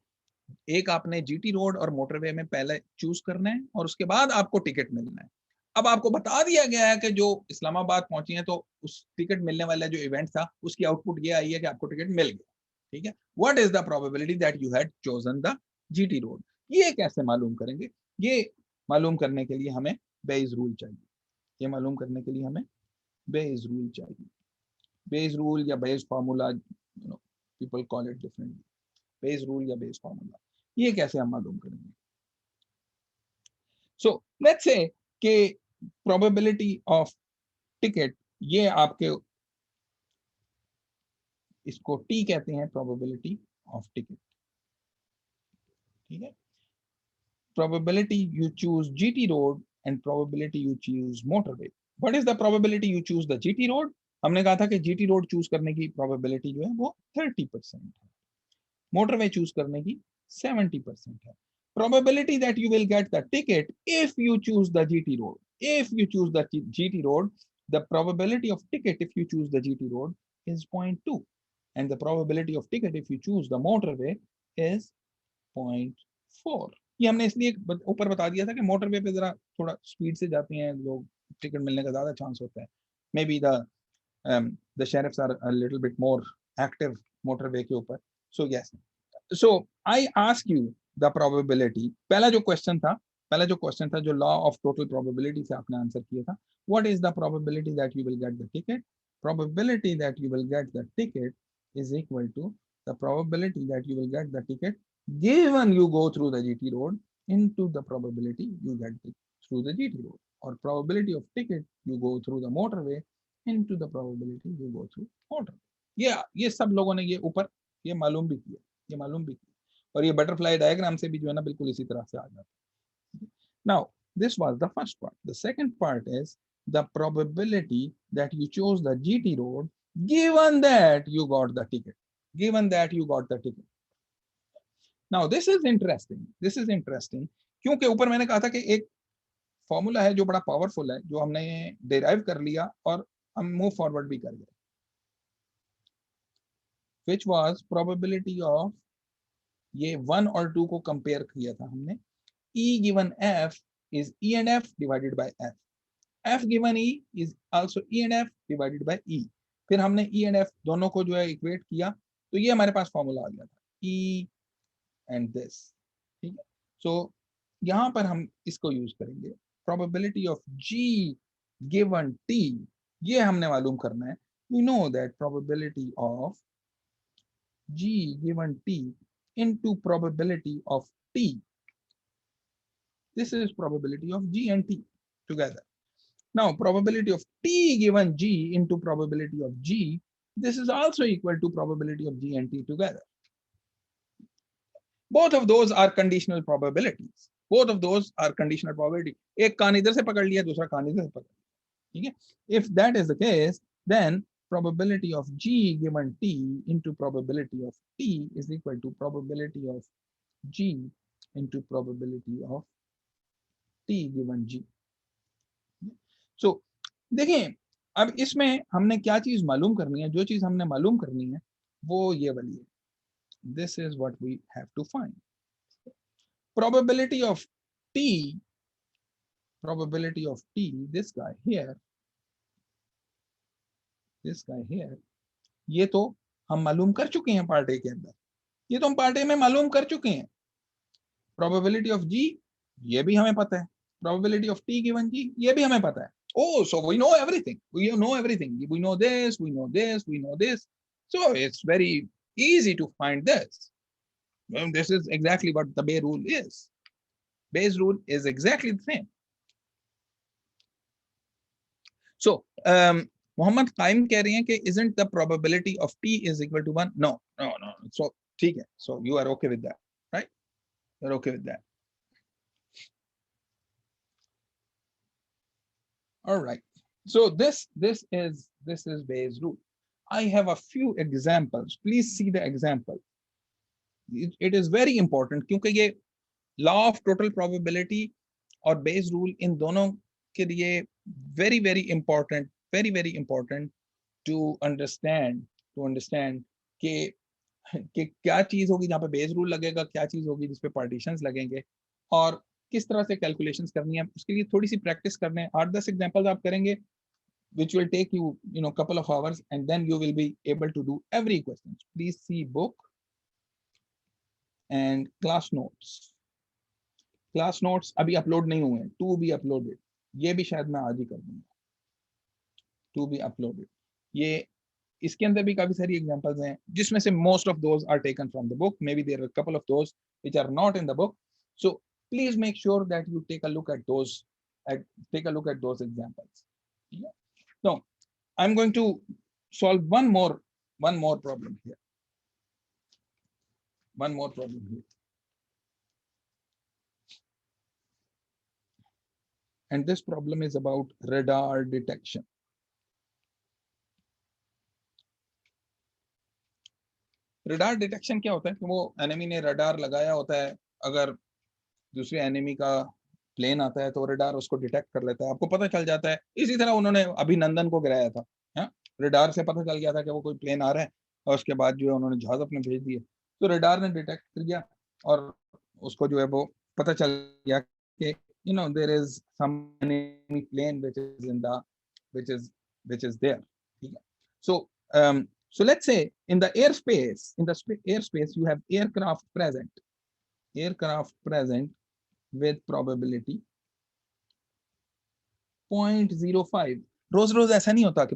A: एक आपने जीटी रोड और मोटरवे में पहले चूज करना है और उसके बाद आपको टिकट मिलना है. अब आपको बता दिया गया है कि जो इस्लामाबाद पहुंची है तो उस टिकट मिलने वाला जो इवेंट था उसकी आउटपुट ये आई है कि आपको टिकट मिल गया. ठीक है, what is the probability that you had chosen the GT road? ये कैसे मालूम करेंगे? ये मालूम करने के लिए हमें बेयस रूल चाहिए. ये मालूम करने के लिए हमें बेयस रूल चाहिए. बेयस रूल या Bayes formula, people call it differently. Bayes rule या बेयस फार्मूला, ये कैसे हम मालूम करेंगे? सो लेट्स से कि प्रोबेबिलिटी ऑफ टिकट, ये आपके इसको टी कहते हैं, प्रोबेबिलिटी ऑफ टिकट. ठीक है, probability you choose GT road and probability you choose motorway. What is the probability you choose the GT road? हमने कहा था कि जीटी रोड चूज करने की प्रोबेबिलिटी जो है वो 30% है, मोटरवे चूज करने की 70% है. Probability that you will get the ticket if you choose the GT road. If you choose the GT road, the probability of ticket if you choose the GT road is 0.2, and the probability of ticket if you choose the motorway is 0.4. ये हमने इसलिए ऊपर बता दिया था कि motorway पे जरा थोड़ा स्पीड से जाते हैं लोग, टिकट मिलने का ज्यादा चांस होता है. May be the sheriffs are a little bit more active motorway के ऊपर. So yes, so I ask you the probability. पहला जो क्वेश्चन था जो लॉ ऑफ टोटल प्रोबेबिलिटी से आपने आंसर किया था. What is the probability that you will get the ticket? Probability that you will get the ticket is equal to the probability that you will get the ticket given you go through the GT road into the probability you get through the GT road, और probability of ticket you go through the motorway into the probability you go through motorway. ये सब लोगों ने ये ऊपर ये मालूम भी किया, और ये बटरफ्लाई डायग्राम से भी जो है ना बिल्कुल इसी तरह से आ जाता है. Now this was the first part. The second part is the probability that you chose the GT road given that you got the ticket. Now this is interesting क्योंकि ऊपर मैंने कहा था कि एक फॉर्मूला है जो बड़ा पावरफुल है, जो हमने डिराइव कर लिया और हम मूव फॉरवर्ड भी कर गए, which was probability of ये 1 और 2 को कंपेयर किया था हमने. E given F is E and F divided by F. F given E is also E and F divided by E. फिर हमने E and F दोनों को जो है इक्वेट किया, तो ये हमारे पास फॉर्मूला आ गया था, E and this. ठीक है. सो यहाँ पर हम इसको यूज करेंगे. Probability of G given T, ये हमने मालूम करना है. We know that probability of G given T into probability of T. This is probability of G and T together. Now, probability of T given G into probability of G, this is also equal to probability of G and T together. Both of those are conditional probabilities. Both of those are conditional probability. एक कान इधर से पकड़ लिया, दूसरा कान इधर से पकड़ लिया. ठीक है. If that is the case, then probability of G given T into probability of T is equal to probability of G into probability of T given G. So, देखें अब इसमें हमने क्या चीज मालूम करनी है. जो चीज हमने मालूम करनी है वो ये वाली है. This is what we have to find. Probability of T, this guy here, ये तो हम मालूम कर चुके हैं पार्ट ए के अंदर. ये तो हम पार्ट ए में मालूम कर चुके हैं. Probability of G, ये भी हमें पता है. Probability of T given G, ये भी हमें पता है. Oh, so we know everything. We know everything. We know this, we know this, we know this. So it's very easy to find this. Well, this is exactly what the Bayes rule is. Bayes rule is exactly the same. So, Mohammad Qaim कह रही हैं कि isn't the probability of T is equal to 1? No. So, ठीक है. So you are okay with that, right? You're okay with that. All right. So this is Bayes rule. I have a few examples. Please see the example. It is very important क्योंकि ये law of total probability और Bayes rule इन दोनों के लिए very important to understand कि क्या चीज होगी जहाँ पे Bayes rule लगेगा, क्या चीज होगी जिस पे partitions लगेंगे और किस तरह से कैलकुलेशंस करनी है. उसके लिए थोड़ी सी प्रैक्टिस करने हैं. 8-10 एग्जांपल्स आप करेंगे which will take you couple of hours and then you will be able to do every question. Please see book and class notes. Class notes अभी अपलोड नहीं हुए हैं. To be uploaded. ये भी शायद मैं आज ही कर दूंगा. To be uploaded. ये इसके अंदर भी काफी सारी एग्जांपल्स हैं जिसमें से most of those are taken from the book. Maybe there are couple of those which are not in the book. So please make sure that you take a look at those examples. Now I'm going to solve one more problem here. And this problem is about radar detection. radar detection क्या होता है कि वो enemy ने radar लगाया होता है. अगर दूसरे एनिमी का प्लेन आता है तो रडार उसको डिटेक्ट कर लेता है, आपको पता चल जाता है. इसी तरह उन्होंने अभिनंदन को गिराया था. रडार से पता चल गया था कि वो कोई प्लेन आ रहा है और उसके बाद जो है उन्होंने जहाज अपने भेज दिए. तो रडार ने डिटेक्ट किया और उसको जो है वो पता चल गया कि there is some enemy plane which is there. So let's say in the airspace, you have aircraft present with probability 0.05. रोज ऐसा नहीं होता कि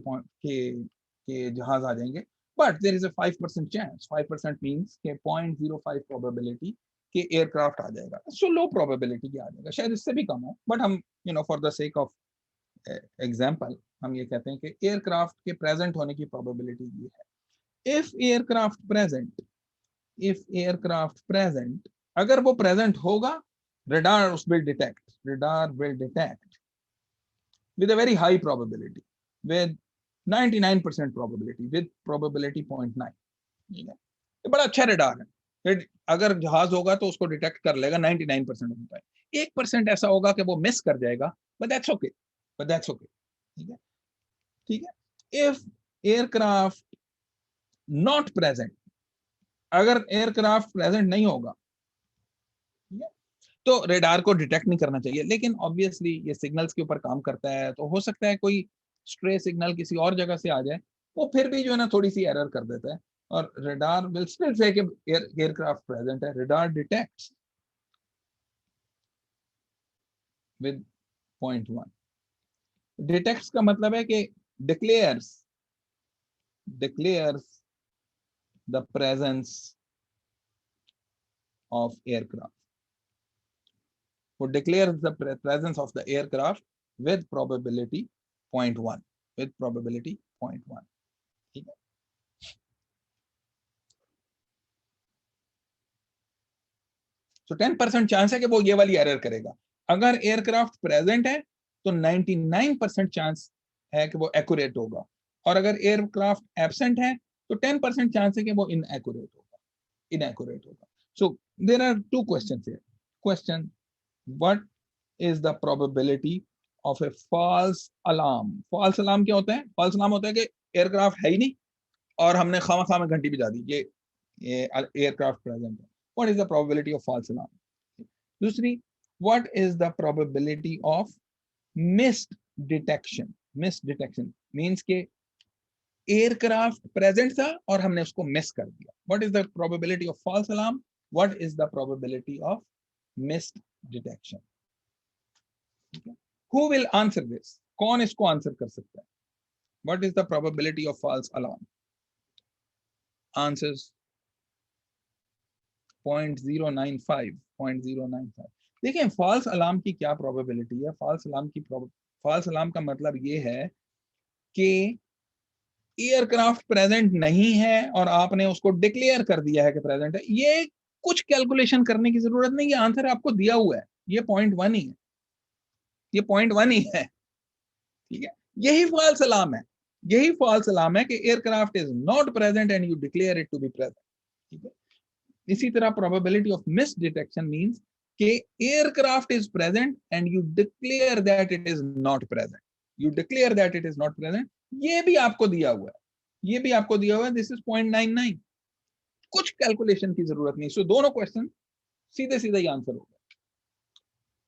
A: जहाज आ जाएंगे, but there is a 5% chance. 5% means कि 0.05 probability कि एयरक्राफ्ट आ जाएगा. सो लो प्रोबेबिलिटी की आ जाएगा, शायद इससे भी कम हो, बट हम for the sake of example हम ये कहते हैं कि एयरक्राफ्ट के प्रेजेंट होने की प्रोबेबिलिटी ये है. इफ एयरक्राफ्ट प्रेजेंट अगर वो प्रेजेंट होगा, radar will detect with a very high probability, with 99% probability, with probability 0.9. ठीक है, ये बड़ा अच्छा रडार है. अगर जहाज होगा तो उसको डिटेक्ट कर लेगा 99% होता है. 1% ऐसा होगा कि वो मिस कर जाएगा, but that's okay. ठीक है. If aircraft not present, अगर एयरक्राफ्ट प्रेजेंट नहीं होगा, ठीक है, तो रेडार को डिटेक्ट नहीं करना चाहिए। लेकिन ऑब्वियसली ये सिग्नल्स के ऊपर काम करता है, तो हो सकता है कोई स्ट्रे सिग्नल किसी और जगह से आ जाए, वो फिर भी जो है ना थोड़ी सी एरर कर देता है, और रेडार विल स्टिल से कि एयरक्राफ्ट प्रेजेंट है। Radar detects with 0.1। डिटेक्ट्स का मतलब है कि declares the presence of aircraft, वो declares the presence of the aircraft with probability 0.1, with probability 0.1, ठीक है। तो 10% चांस है कि वो ये वाली एरर करेगा। अगर एयरक्राफ्ट प्रेजेंट है तो 99% चांस है कि वो एक्यूरेट होगा, और अगर एयरक्राफ्ट एब्सेंट है तो 10% चांस है कि वो इनएक्यूरेट होगा। So there are two questions here. Question, what is the probability of a false alarm? false alarm क्या होता है? false alarm होता है कि एयरक्राफ्ट है ही नहीं और हमने खामा में घंटी बजा दी, ये एयरक्राफ्ट प्रेजेंट है। what is the probability of false alarm? दूसरी, what is the probability of missed detection? missed detection means के एयरक्राफ्ट प्रेजेंट था और हमने उसको मिस कर दिया। what is the probability of false alarm? what is the probability of missed detection? Who will answer this? कौन इसको answer कर सकता है? What is the probability of false alarm? Answers 0.095। देखिए फॉल्स अलार्म की क्या प्रोबेबिलिटी है? फॉल्स अलार्म का मतलब ये है कि एयरक्राफ्ट प्रेजेंट नहीं है और आपने उसको डिक्लेयर कर दिया है कि प्रेजेंट है। ये कुछ कैलकुलेशन करने की जरूरत नहीं है, आंसर आपको दिया हुआ है, ये 0.1 ही है, ये 0.1 ही है, ठीक है। यही फॉल्स अलार्म है, यही फॉल्स अलार्म है कि aircraft is not present and you declare it to be present, ठीक है। इसी तरह probability of miss detection means कि aircraft is present and you declare that it is not present, ये भी आपको दिया हुआ है, ये भी आपको दिया हुआ है, दिस इज 0.99। कुछ कैलकुलेशन की जरूरत नहीं। सो दोनों क्वेश्चन सीधे सीधे ही आंसर हो गए,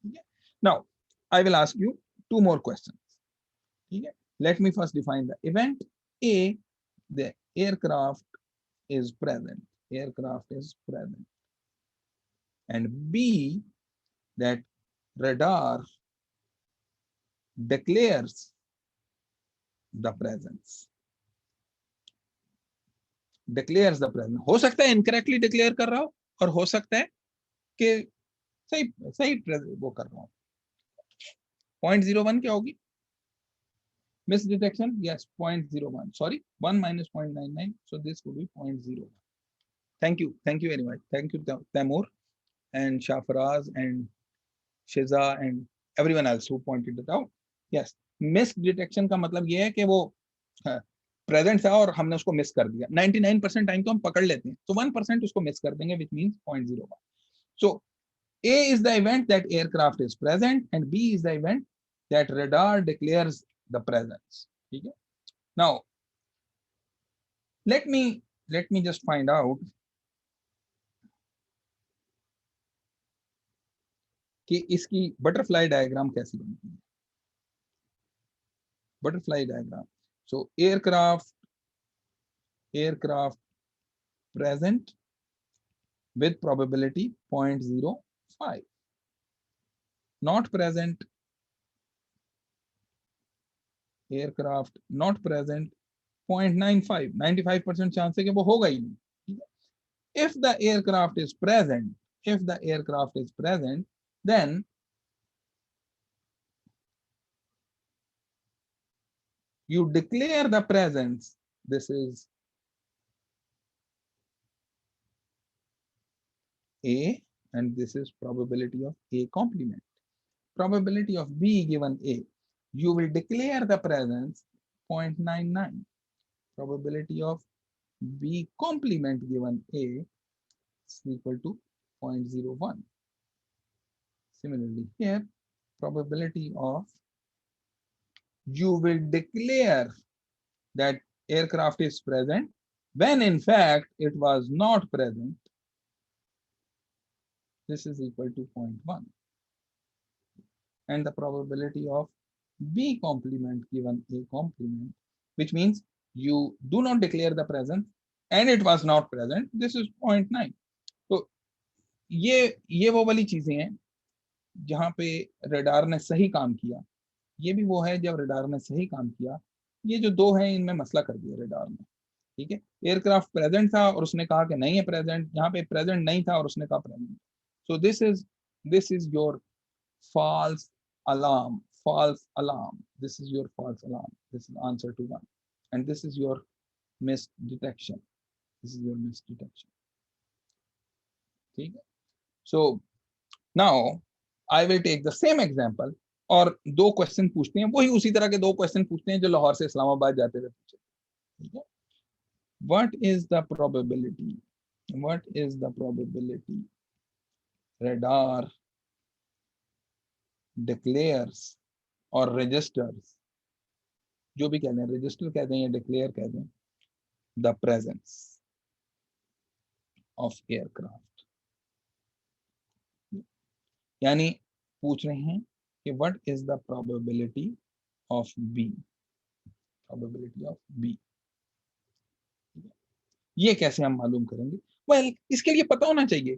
A: ठीक है। Now I will ask you two more question, ठीक है। Let me first define the event. A, the aircraft is present. And B, that radar declares the presence. हो सकता है इनकरेक्टली डिक्लेयर कर रहा हो और हो सकता है कि सही सही वो कर रहा हूं। 0.01 क्या होगी? Miss detection, yes, 0.01. Sorry, 1 minus 0.99. So this would be 0.01. Thank you very much. Thank you, Taimur and Shafraz and Shiza and everyone else who pointed it out. Yes, miss detection का मतलब ये है कि वो प्रेजेंट था और हमने उसको मिस कर दिया। 99% टाइम तो हम पकड़ लेते हैं, तो 1% उसको मिस कर देंगे, which means 0.01. So A is the event that aircraft is present and B is the event that radar declares the presence, ठीक है। Now let me just find out कि इसकी बटरफ्लाई डायग्राम कैसी बनती है। Butterfly diagram, so aircraft present with probability 0.05, not present, aircraft not present 0.95, 95% chance है कि वो होगा ही नहीं। If the aircraft is present, then you declare the presence. This is A and this is probability of A complement. Probability of B given A, you will declare the presence 0.99. Probability of B complement given A is equal to 0.01. Similarly here, probability of you will declare that aircraft is present when in fact it was not present, this is equal to 0.1. And the probability of B complement given A complement, which means you do not declare the presence and it was not present, this is 0.9. तो ये वो वाली चीजें हैं जहां पे radar ने सही काम किया, ये भी वो है जब रडार ने सही काम किया। ये जो दो हैं इनमें मसला कर दिया रडार ने, ठीक है। एयरक्राफ्ट प्रेजेंट था और उसने कहा कि नहीं है प्रेजेंट, यहाँ पे प्रेजेंट नहीं था और उसने कहा present. So this is your false alarm, this is your false alarm, this is answer to 1, and this is your missed detection, ठीक है। So now I will take the same example और दो question पूछते हैं, वही उसी तरह के दो क्वेश्चन पूछते हैं जो लाहौर से इस्लामाबाद जाते थे पूछे, ठीक है। what is the probability radar declares और registers, जो भी कहते हैं, रजिस्टर कहते हैं या डिक्लेयर कहते हैं, द प्रेजेंस ऑफ एयरक्राफ्ट। यानी पूछ रहे हैं कि what is the probability of B, ये कैसे हम मालूम करेंगे? वेल, इसके लिए पता होना चाहिए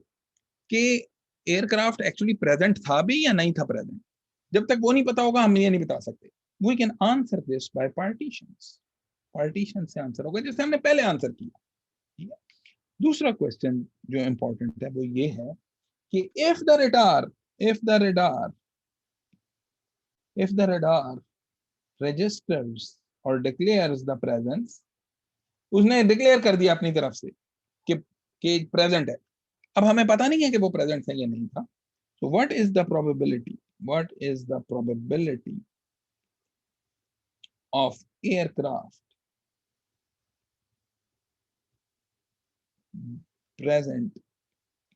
A: कि एयरक्राफ्ट एक्चुअली प्रेजेंट था भी या नहीं था प्रेजेंट। जब तक वो नहीं पता होगा हम ये नहीं बता सकते। We can answer this by partitions, partition से आंसर होगा जैसे हमने पहले आंसर किया, ठीक है। दूसरा क्वेश्चन जो इंपॉर्टेंट है वो ये है कि if the radar registers or declares the presence, उसने डिक्लेयर कर दिया अपनी तरफ से कि प्रेजेंट है, अब हमें पता नहीं है कि वो प्रेजेंट है या नहीं था। So what is the probability of aircraft present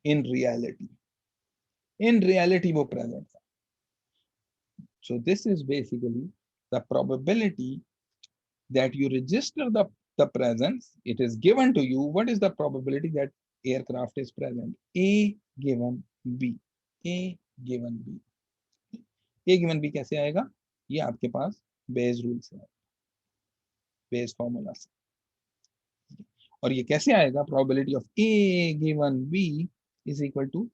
A: in reality? In reality वो present था। So this is basically the probability that you register the presence. It is given to you. What is the probability that aircraft is present? A given B. A given B. A given B कैसे आएगा? ये आपके पास base rule से है, base formula से। और ये कैसे आएगा? probability of A given B is equal to,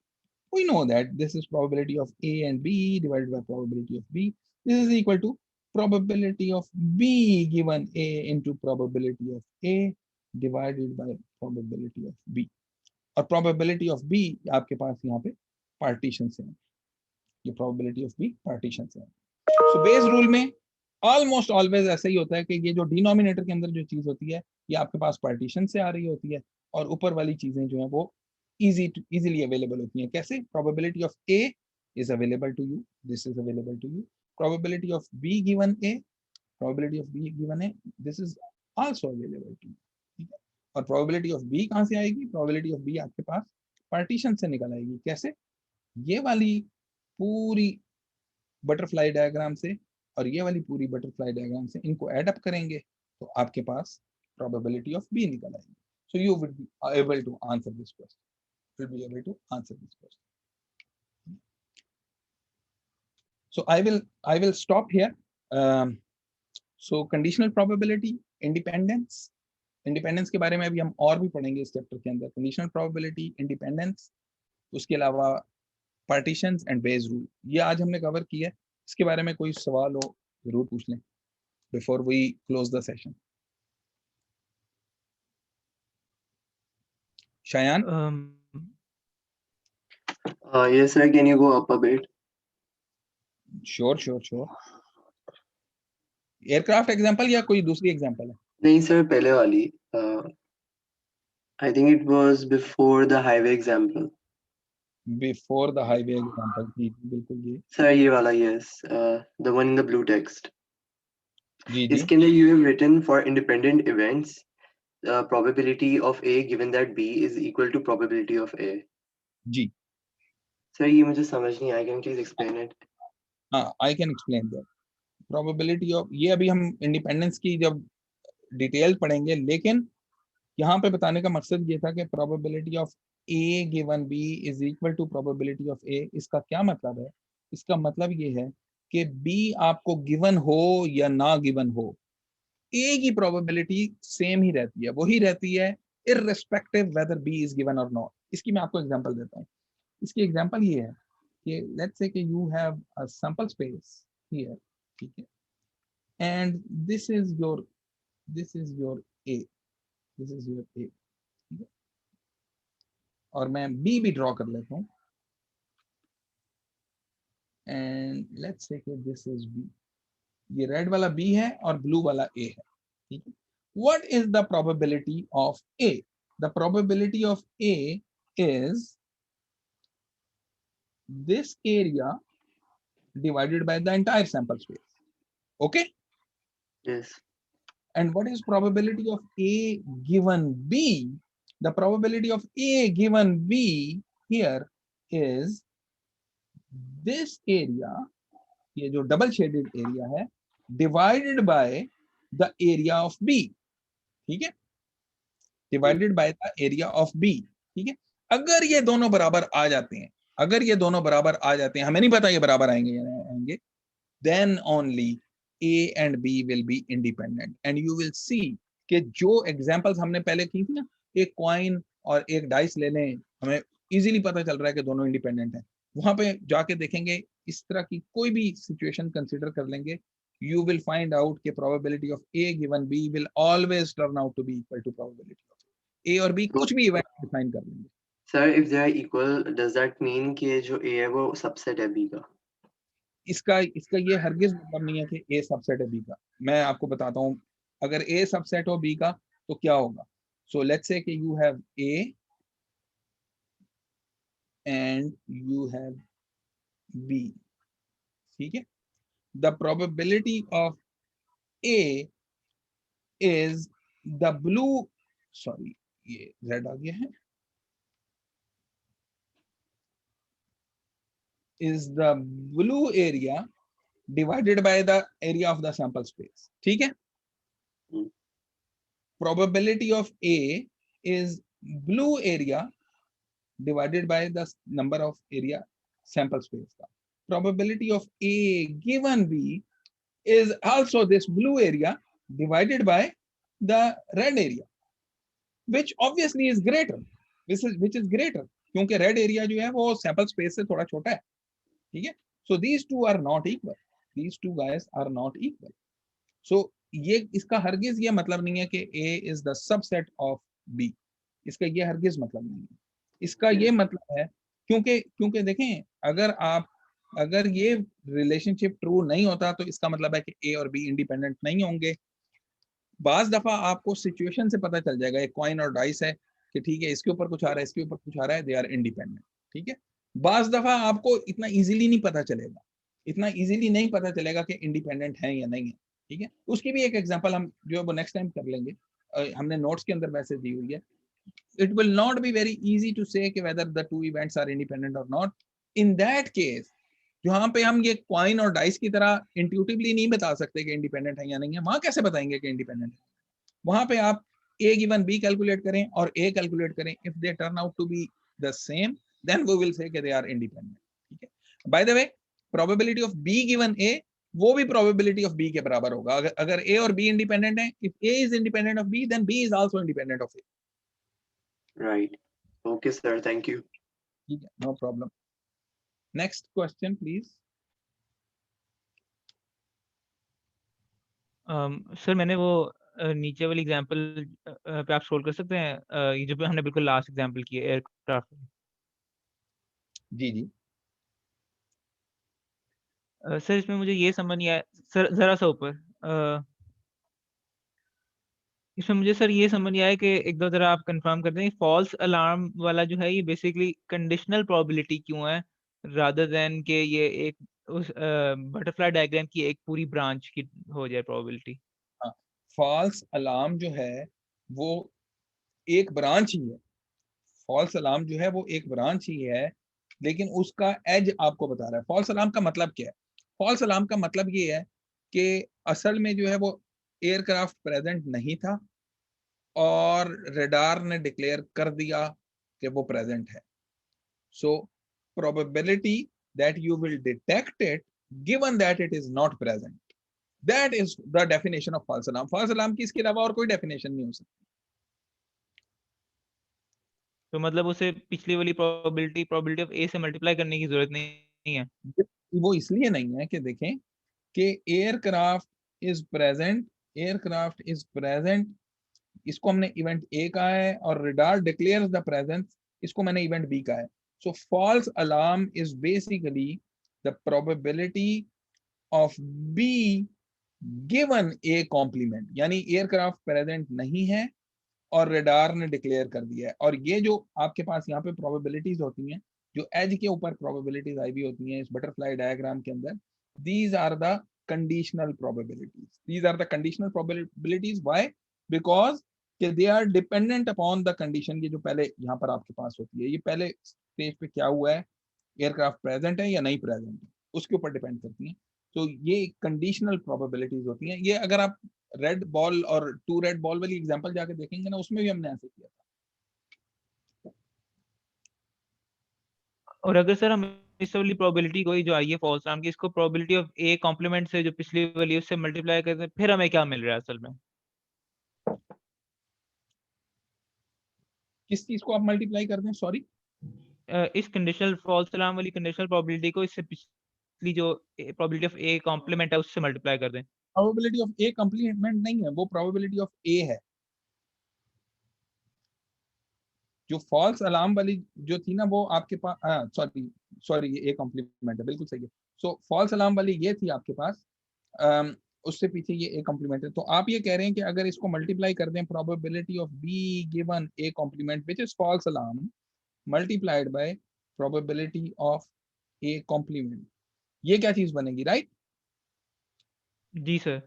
A: we know that this is probability of A and B divided by probability of B. This is equal to probability of B given A into probability of A divided by probability of B. और probability of B आपके पास यहाँ पे partition से है, ये probability of B partition से है। So base rule में almost always ऐसा ही होता है कि ये जो डिनोमिनेटर के अंदर जो चीज होती है ये आपके पास पार्टीशन से आ रही होती है और ऊपर वाली चीजें जो है वो easily available होती हैं। कैसे? probability of A is available to you, this is available to you, probability of B given A, this is also available to you, ठीक है। और probability of B कहाँ से आएगी? probability of B आपके पास पार्टीशन से निकल आएगी। कैसे? ये वाली पूरी बटरफ्लाई डायग्राम से और ये वाली पूरी बटरफ्लाई डायग्राम से इनको ऐड अप करेंगे तो आपके पास probability of B निकल आएगी। So you would be able to answer this question. So I will stop here. So conditional probability, independence के बारे में अभी हम और भी पढ़ेंगे इस चैप्टर के अंदर। conditional probability, independence, उसके अलावा partitions and Bayes rule, ये आज हमने कवर किया है। इसके बारे में कोई सवाल हो जरूर पूछ लें before we close the session. Shayan?
E: Yes, sir. Can you go up a bit?
A: Sure. Aircraft example या कोई दूसरी example है?
E: नहीं sir, पहले वाली. I think it was before the highway example.
A: Before the highway example, जी बिल्कुल ये.
E: Sir, ये वाला, yes. The one in the blue text.
A: जी.
E: इसके अंदर you have written for independent events, probability of A given that B is equal to probability of A.
A: Ji.
E: Sir, ये मुझे समझ नहीं आया. Can you please explain it?
A: हाँ, I can explain that. Probability of, ये अभी हम independence की जब डिटेल पढ़ेंगे, लेकिन यहाँ पे बताने का मकसद ये था कि probability of A given B is equal to probability of A. इसका क्या मतलब है? इसका मतलब ये है कि बी आपको गिवन हो या ना गिवन हो, ए की प्रोबेबिलिटी सेम ही रहती है, वही रहती है, irrespective whether B is given और नॉट। इसकी मैं आपको एग्जांपल देता हूँ। इसकी एग्जांपल ये है कि लेट्स से कि you have a sample space here, ठीक है, and this is your A, this is your A, ठीक है, और मैं बी भी ड्रॉ कर लेता हूँ, एंड लेट्स से कि दिस इज बी। ये रेड वाला बी है और ब्लू वाला ए है, ठीक है। What is the probability of A? The probability of A is this area divided by the entire sample space. Okay,
E: Yes.
A: and what is probability of A given B? The probability of A given B here is this area, ये जो double shaded area है, divided by the area of B, ठीक है, divided by the area of B, ठीक है। अगर ये दोनों बराबर आ जाते हैं, अगर ये दोनों बराबर आ जाते हैं, हमें नहीं पता ये बराबर आएंगे या नहीं आएंगे, then only A and B will be independent, and you will see कि जो एग्जांपल्स हमने पहले की थी ना, एक कॉइन और एक डाइस ले लें, हमें इजीली पता चल रहा है कि दोनों इंडिपेंडेंट हैं। वहां पे जाके देखेंगे, इस तरह की कोई भी सिचुएशन कंसीडर कर लेंगे, you will find out कि probability of A given B will always turn out to be equal to probability of A और B, कुछ भी इवेंट डिफाइन कर लेंगे।
E: Sir, if they are equal, does that mean कि जो A है वो सबसेट है B का?
A: इसका ये हरगिज मतलब नहीं है कि ए सबसेट है बी का। मैं आपको बताता हूँ, अगर ए सबसेट हो बी का तो क्या होगा। सो लेट्स से कि you have A and you have B, ठीक है। The probability of A is the blue, sorry ये रेड आ गया है, is the blue area divided by the area of the sample space, ठीक है। Probability of A is blue area divided by the number of area sample space का। Probability of A given B is also this blue area divided by the red area, which obviously is greater, which is greater, क्योंकि red area जो है वो sample space से थोड़ा छोटा है, ठीक है। So these two are not equal, these two guys are not equal. So ये इसका हरगिज ये मतलब नहीं है कि A is the subset of B, इसका ये हरगिज मतलब नहीं है। इसका ये मतलब है क्योंकि देखें, अगर ये रिलेशनशिप ट्रू नहीं होता तो इसका मतलब है कि A और B इंडिपेंडेंट नहीं होंगे। बाज दफा आपको सिचुएशन से पता चल जाएगा, एक कॉइन और डाइस है कि ठीक है, इसके ऊपर कुछ आ रहा है, इसके ऊपर कुछ आ रहा है, दे आर इंडिपेंडेंट, ठीक है। बाज दफा आपको इतना इजीली नहीं पता चलेगा, इतना इजीली नहीं पता चलेगा कि इंडिपेंडेंट है या नहीं है, ठीक है। उसकी भी एक एग्जांपल हम जो है वो नेक्स्ट टाइम कर लेंगे, हमने नोट्स के अंदर वैसे दी हुई है। It will not be very easy to say कि whether the two events are independent और नॉट। इन दैट केस जहाँ पे हम ये कॉइन और डाइस की तरह इंट्यूटिवली नहीं बता सकते कि इंडिपेंडेंट है या नहीं है, वहां कैसे बताएंगे कि इंडिपेंडेंट है? वहां पे आप a गिवन b कैलकुलेट करें और a कैलकुलेट करें, if they turn out to be the same then we will say कि दे आर इंडिपेंडेंट, ठीक है। By the way probability of b given a वो भी प्रोबेबिलिटी ऑफ b के बराबर होगा। अगर a और b इंडिपेंडेंट है, if a is independent of b then b is also independent of a।
E: Right. Okay, sir. Thank you.
A: ठीक है, no problem. Next question please.
F: Sir मैंने वो नीचे वाली एग्जांपल पे आप स्क्रॉल कर सकते हैं, ये जो हमने बिल्कुल लास्ट एग्जांपल की है एयरक्राफ्ट।
A: जी जी
F: सर इसमें मुझे ये समझ नहीं आया सर, जरा सा ऊपर इसमें मुझे सर ये समझ नहीं आया कि एक दो जरा आप कंफर्म कर दें, फॉल्स अलार्म वाला जो है ये बेसिकली कंडीशनल प्रोबेबिलिटी क्यों है रादर देन के ये एक उस बटरफ्लाई डायग्राम की एक पूरी ब्रांच की हो जाए प्रोबेबिलिटी।
A: फॉल्स अलार्म जो है वो एक ब्रांच ही है, फॉल्स अलार्म जो है वो एक ब्रांच ही है, लेकिन उसका एज आपको बता रहा है। फॉल्स अलार्म का मतलब क्या है? फॉल्स अलार्म का मतलब ये है कि असल में जो है वो एयरक्राफ्ट प्रेजेंट नहीं था और रेडार ने डिक्लेयर कर दिया कि वो प्रेजेंट है. So probability that you will detect it given that it is not present, that is the definition of false alarm. False alarm की इसके अलावा और कोई डेफिनेशन नहीं हो सकती.
F: तो मतलब उसे पिछली वाली प्रोबेबिलिटी ऑफ ए से मल्टीप्लाई करने की जरूरत नहीं है.
A: वो इसलिए नहीं है कि देखें कि एयरक्राफ्ट इज प्रेजेंट, इसको हमने इवेंट ए कहा है, और रेडार डिक्लेयर्स द प्रेजेंस, इसको मैंने इवेंट बी कहा है. So false alarm is basically the probability of B given A complement, यानी एयरक्राफ्ट प्रेजेंट नहीं है और रेडार ने डिक्लेयर कर दिया है. और ये जो आपके पास यहाँ पे प्रोबेबिलिटीज होती हैं, जो एज के ऊपर प्रोबेबिलिटीज आई हुई होती हैं इस बटरफ्लाई डायग्राम के अंदर, these are the conditional probabilities. Why? Because कि they are dependent upon the condition. ये जो पहले यहाँ पर आपके पास होती है, ये पहले स्टेज पे क्या हुआ है, एयरक्राफ्ट प्रेजेंट है या नहीं प्रेजेंट है, उसके ऊपर डिपेंड करती हैं. तो ये कंडीशनल प्रोबेबिलिटीज होती हैं. ये अगर आप रेड बॉल और 2 रेड बॉल वाली एग्जांपल जाके देखेंगे ना, उसमें भी हमने ऐसे किया था.
F: और अगर सर हम इस वाली प्रोबेबिलिटी कोई जो आई है फॉल्स अलार्म की, इसको प्रोबेबिलिटी ऑफ ए कॉम्प्लीमेंट से जो पिछली वाली उससे मल्टीप्लाई करते हैं, फिर हमें क्या मिल रहा है असल में?
A: किस चीज को आप मल्टीप्लाई करते हैं? सॉरी,
F: इस कंडीशनल फॉल्स अलार्म वाली कंडीशनल प्रोबेबिलिटी को इससे पिछली जो प्रोबेबिलिटी ऑफ ए कॉम्प्लीमेंट है उससे मल्टीप्लाई कर दें.
A: प्रोबेबिलिटी ऑफ ए कंप्लीमेंट नहीं है, वो प्रोबेबिलिटी ऑफ ए है. जो फॉल्स अलार्म वाली जो थी ना, वो आपके पास, सॉरी ये ए कॉम्प्लीमेंट है, बिल्कुल सही है. सो फॉल्स अलार्म वाली ये थी आपके पास, उससे पीछे ये ए कॉम्प्लीमेंट है. तो आप ये कह रहे हैं कि अगर इसको मल्टीप्लाई कर दें, probability of B given A complement which is false alarm multiplied by probability of A complement, ये क्या चीज बनेगी? राइट,
F: जी sir.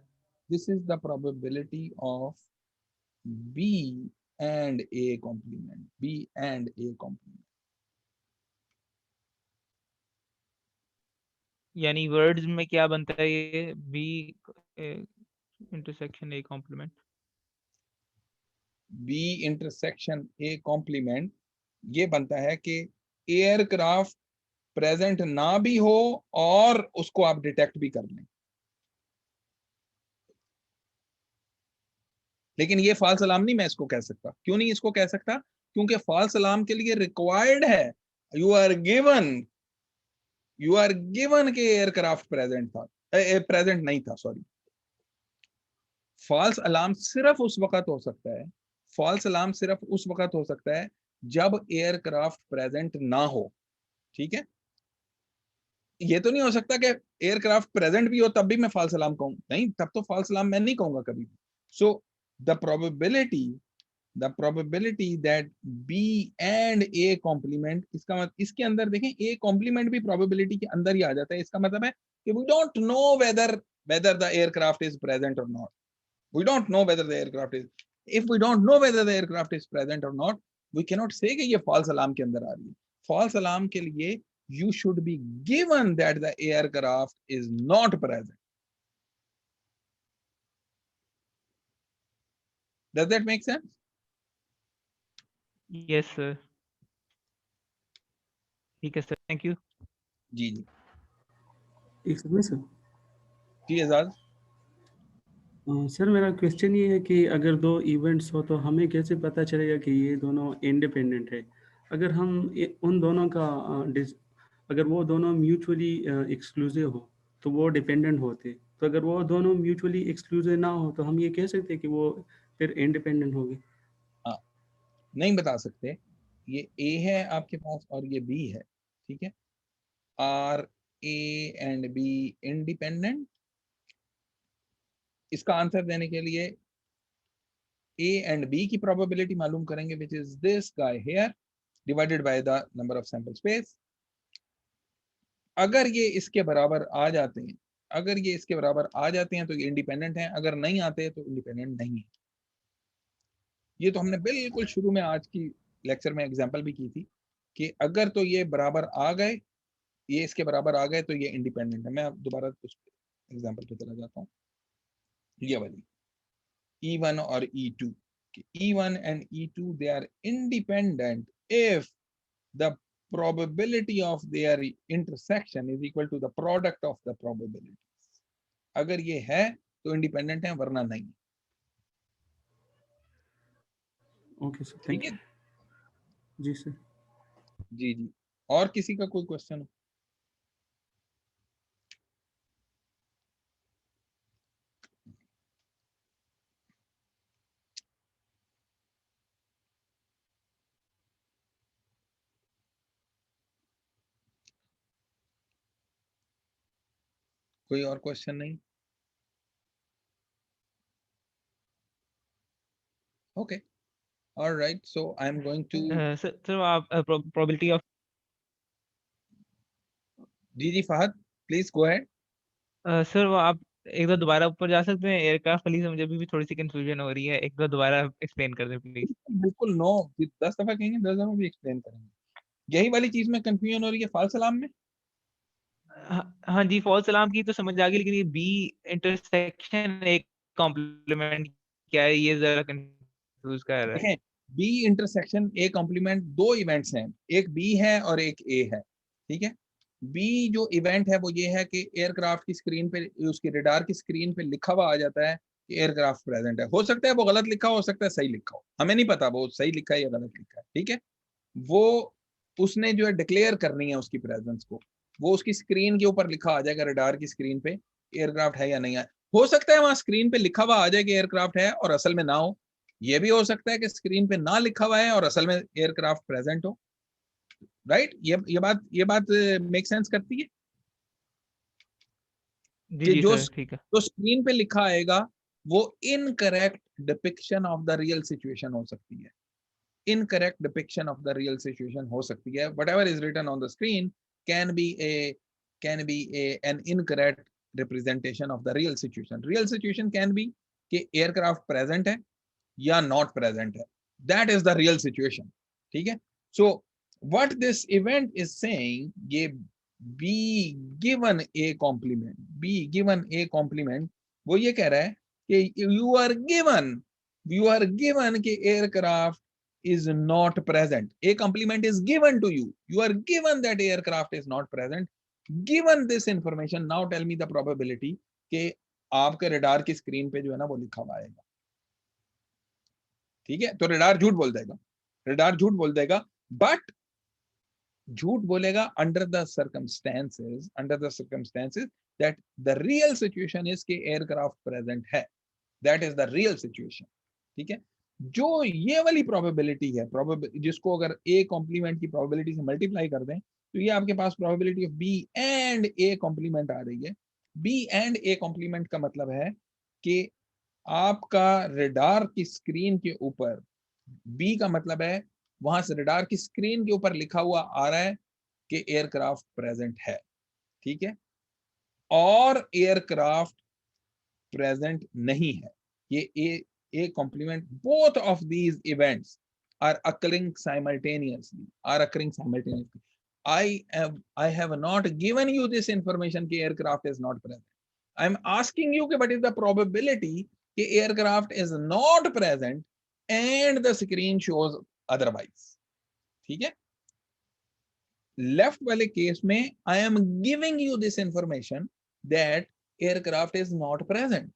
A: This is the probability of B and A complement.
F: यानी वर्ड्स में क्या बनता है ये B intersection A complement?
A: B intersection A complement ये बनता है कि एयरक्राफ्ट प्रेजेंट ना भी हो और उसको आप डिटेक्ट भी कर लें. लेकिन ये फॉल्स अलार्म नहीं मैं इसको कह सकता. क्यों नहीं इसको कह सकता? क्योंकि फॉल्स अलार्म के लिए रिक्वायर्ड है, यू आर गिवन के एयरक्राफ्ट प्रेजेंट नहीं था. सॉरी, फॉल्स अलार्म सिर्फ उस वक्त हो सकता है जब एयरक्राफ्ट प्रेजेंट ना हो. ठीक है, ये तो नहीं हो सकता कि एयरक्राफ्ट प्रेजेंट भी हो तब भी मैं फॉल्स अलार्म कहूं. नहीं, तब तो फॉल्स अलार्म मैं नहीं कहूंगा कभी भी. So the probability that B and A complement, इसका मतलब इसके अंदर देखें, ए कॉम्प्लीमेंट भी प्रोबेबिलिटी के अंदर ही आ जाता है. इसका मतलब है कि we don't know whether the aircraft is present or not. We don't know whether the aircraft is, if we don't know whether the aircraft is present or not, we cannot say कि ये false alarm के अंदर आ रही है. False alarm के लिए you should be given that the aircraft is not present. Does that make sense?
F: Yes sir. ठीक है सर, थैंक यू.
A: जी जी
G: एक सेकंड सर.
A: जी एजाज.
G: सर मेरा क्वेश्चन ये है कि अगर दो इवेंट्स हो तो हमें कैसे पता चलेगा कि ये दोनों इंडिपेंडेंट है? अगर हम उन दोनों का अगर वो दोनों म्यूचुअली एक्सक्लूसिव हो तो वो डिपेंडेंट होते. तो अगर वो दोनों म्यूचुअली एक्सक्लूसिव ना हो तो हम ये कह सकते हैं कि वो फिर इंडिपेंडेंट होगी?
A: नहीं बता सकते. ये ए है आपके पास और ये बी है. ठीक है, are A and B independent? इसका आंसर देने के लिए ए एंड बी की प्रोबेबिलिटी मालूम करेंगे, which is this guy here divided by the number of sample space. अगर ये इसके बराबर आ जाते हैं तो ये इंडिपेंडेंट हैं. अगर नहीं आते तो इंडिपेंडेंट नहीं है. ये तो हमने बिल्कुल शुरू में आज की लेक्चर में एग्जांपल भी की थी कि अगर तो ये बराबर आ गए, ये इसके बराबर आ गए तो ये इंडिपेंडेंट है. मैं अब दोबारा उस एग्जांपल पे चला जाता हूँ. ये वाली E1 और E2, E1 and E2 they are independent if the probability of their intersection is equal to the product of the probabilities. अगर ये है तो इंडिपेंडेंट है, वरना नहीं।
G: ओके सर, थैंक
A: ठीक
G: यू।
A: है
G: जी सर।
A: जी जी। और किसी का कोई क्वेश्चन? कोई और क्वेश्चन नहीं? Okay, alright, so I am going to
F: sir आप probability of
A: G Fahad, please go ahead.
F: Sir वो आप एक बार दोबारा ऊपर जा सकते हैं? एयरक्राफ्ट वाली से मुझे अभी भी थोड़ी सी कंफ्यूजन हो रही है, एक बार दोबारा एक्सप्लेन कर दें प्लीज।
A: बिल्कुल, नो, 10 दफा कहेंगे 10 दफा भी एक्सप्लेन करेंगे। यही वाली चीज में कंफ्यूजन हो रही है फाल्स अलार्म में।
F: हाँ जी, फॉल्स अलार्म की तो समझ आ गई, लेकिन ये बी इंटरसेक्शन एक कॉम्प्लीमेंट क्या है, ये जरा कंफ्यूज कर रहा है।
A: देखें, बी इंटरसेक्शन ए कॉम्प्लीमेंट दो इवेंट्स हैं, एक बी है और एक ए है। ठीक है, बी जो इवेंट है वो ये है कि एयरक्राफ्ट की स्क्रीन पे, उसकी रडार की स्क्रीन पे लिखा हुआ आ जाता है कि एयरक्राफ्ट प्रेजेंट है। हो सकता है वो गलत लिखा हो सकता है सही लिखा हो, हमें नहीं पता वो सही लिखा है या गलत लिखा है। ठीक है, वो उसने जो है डिक्लेयर करनी है उसकी प्रेजेंस को, वो उसकी स्क्रीन के ऊपर लिखा आ जाएगा, रडार की स्क्रीन पे एयरक्राफ्ट है या नहीं है। हो सकता है वहां स्क्रीन पे लिखा हुआ आ जाए कि एयरक्राफ्ट है और असल में ना हो। ये भी हो सकता है कि स्क्रीन पे ना लिखा हुआ है और असल में एयरक्राफ्ट प्रेजेंट हो। राइट, ये बात मेक सेंस करती है
F: जी
A: कि
F: जी
A: जो
F: सर, ठीक है।
A: जो स्क्रीन पे लिखा आएगा वो incorrect depiction of the real situation हो सकती है, incorrect depiction of the real situation हो सकती है। whatever is written on the screen can be an incorrect representation of the real situation. real situation can be कि aircraft present है या not present है, that is the real situation। ठीक है, so what this event is saying, ये be given a compliment, वो ये कह रहा है कि you are given कि aircraft is not present. A compliment is given to you. You are given that aircraft is not present. Given this information, now tell me the probability कि आपके radar की स्क्रीन पे जो है ना वो लिखा हुआ आएगा। ठीक है, तो रडार झूठ बोल देगा, बट झूठ बोलेगा under the circumstances that the real situation is कि एयरक्राफ्ट प्रेजेंट है। That is the real situation. ठीक है, जो ये वाली प्रोबेबिलिटी है, जिसको अगर ए कॉम्प्लीमेंट की प्रोबेबिलिटी से मल्टीप्लाई कर दें तो ये आपके पास probability of B and A complement आ रही है। बी एंड ए कॉम्प्लीमेंट का मतलब है कि आपका रडार की स्क्रीन के ऊपर, बी का मतलब है वहां से रडार की स्क्रीन के ऊपर लिखा हुआ आ रहा है कि एयरक्राफ्ट प्रेजेंट है। ठीक है, और एयरक्राफ्ट प्रेजेंट नहीं है। ये a complement, both of these events are occurring simultaneously. I have not given you this information कि aircraft is not present. I am asking you कि what is the probability कि aircraft is not present and the screen shows otherwise. ठीक है, left वाले case में I am giving you this information that aircraft is not present.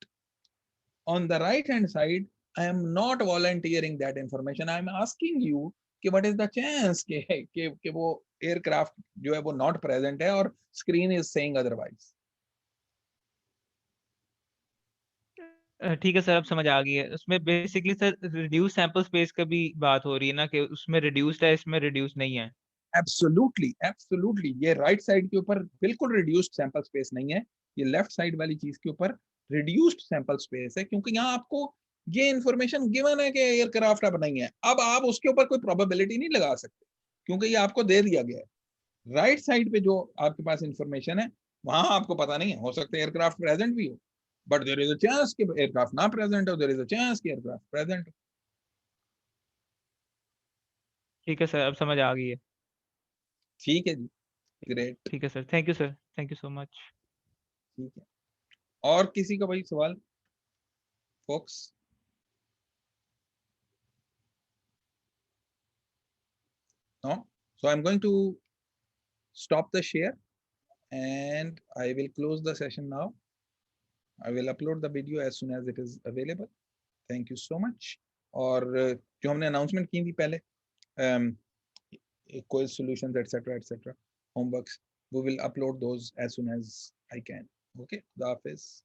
A: On the right hand side, I am not volunteering that information. I am asking you कि what is the chance कि वो aircraft जो है वो not present है और screen is saying otherwise.
F: ठीक है सर, अब समझ आ गई है। उसमें basically sir reduce sample space का भी बात हो रही है ना, कि उसमें रिड्यूस्ड है, इसमें रिड्यूस नहीं है।
A: Absolutely, ये राइट साइड के ऊपर बिल्कुल रिड्यूस्ड सैंपल स्पेस नहीं है, ये लेफ्ट साइड वाली चीज के ऊपर रिड्यूस्ड सैंपल स्पेस है, क्योंकि यहाँ आपको ये इंफॉर्मेशन गिवन है कि एयरक्राफ्ट अब नहीं है। अब आप उसके ऊपर कोई प्रोबेबिलिटी नहीं लगा सकते क्योंकि ये आपको दे दिया गया है। राइट साइड पे जो आपके पास इंफॉर्मेशन है वहां आपको पता नहीं है, हो सकता है एयरक्राफ्ट प्रेजेंट भी हो, but there is a chance कि एयरक्राफ्ट ना प्रेजेंट हो, देयर इज अ चांस कि एयरक्राफ्ट प्रेजेंट हो।
F: ठीक है सर, अब समझ आ गई है।
A: ठीक है जी, ग्रेट।
F: ठीक है sir, thank you sir, thank you so much.
A: ठीक है, और किसी का भाई सवाल focus? No? So I'm going to stop the share and I will close the session now. I will upload the video as soon as it is available. Thank you so much. और जो हमने announcement की थी पहले, quiz solutions, etc., homeworks, we will upload those as soon as I can. Okay, the office.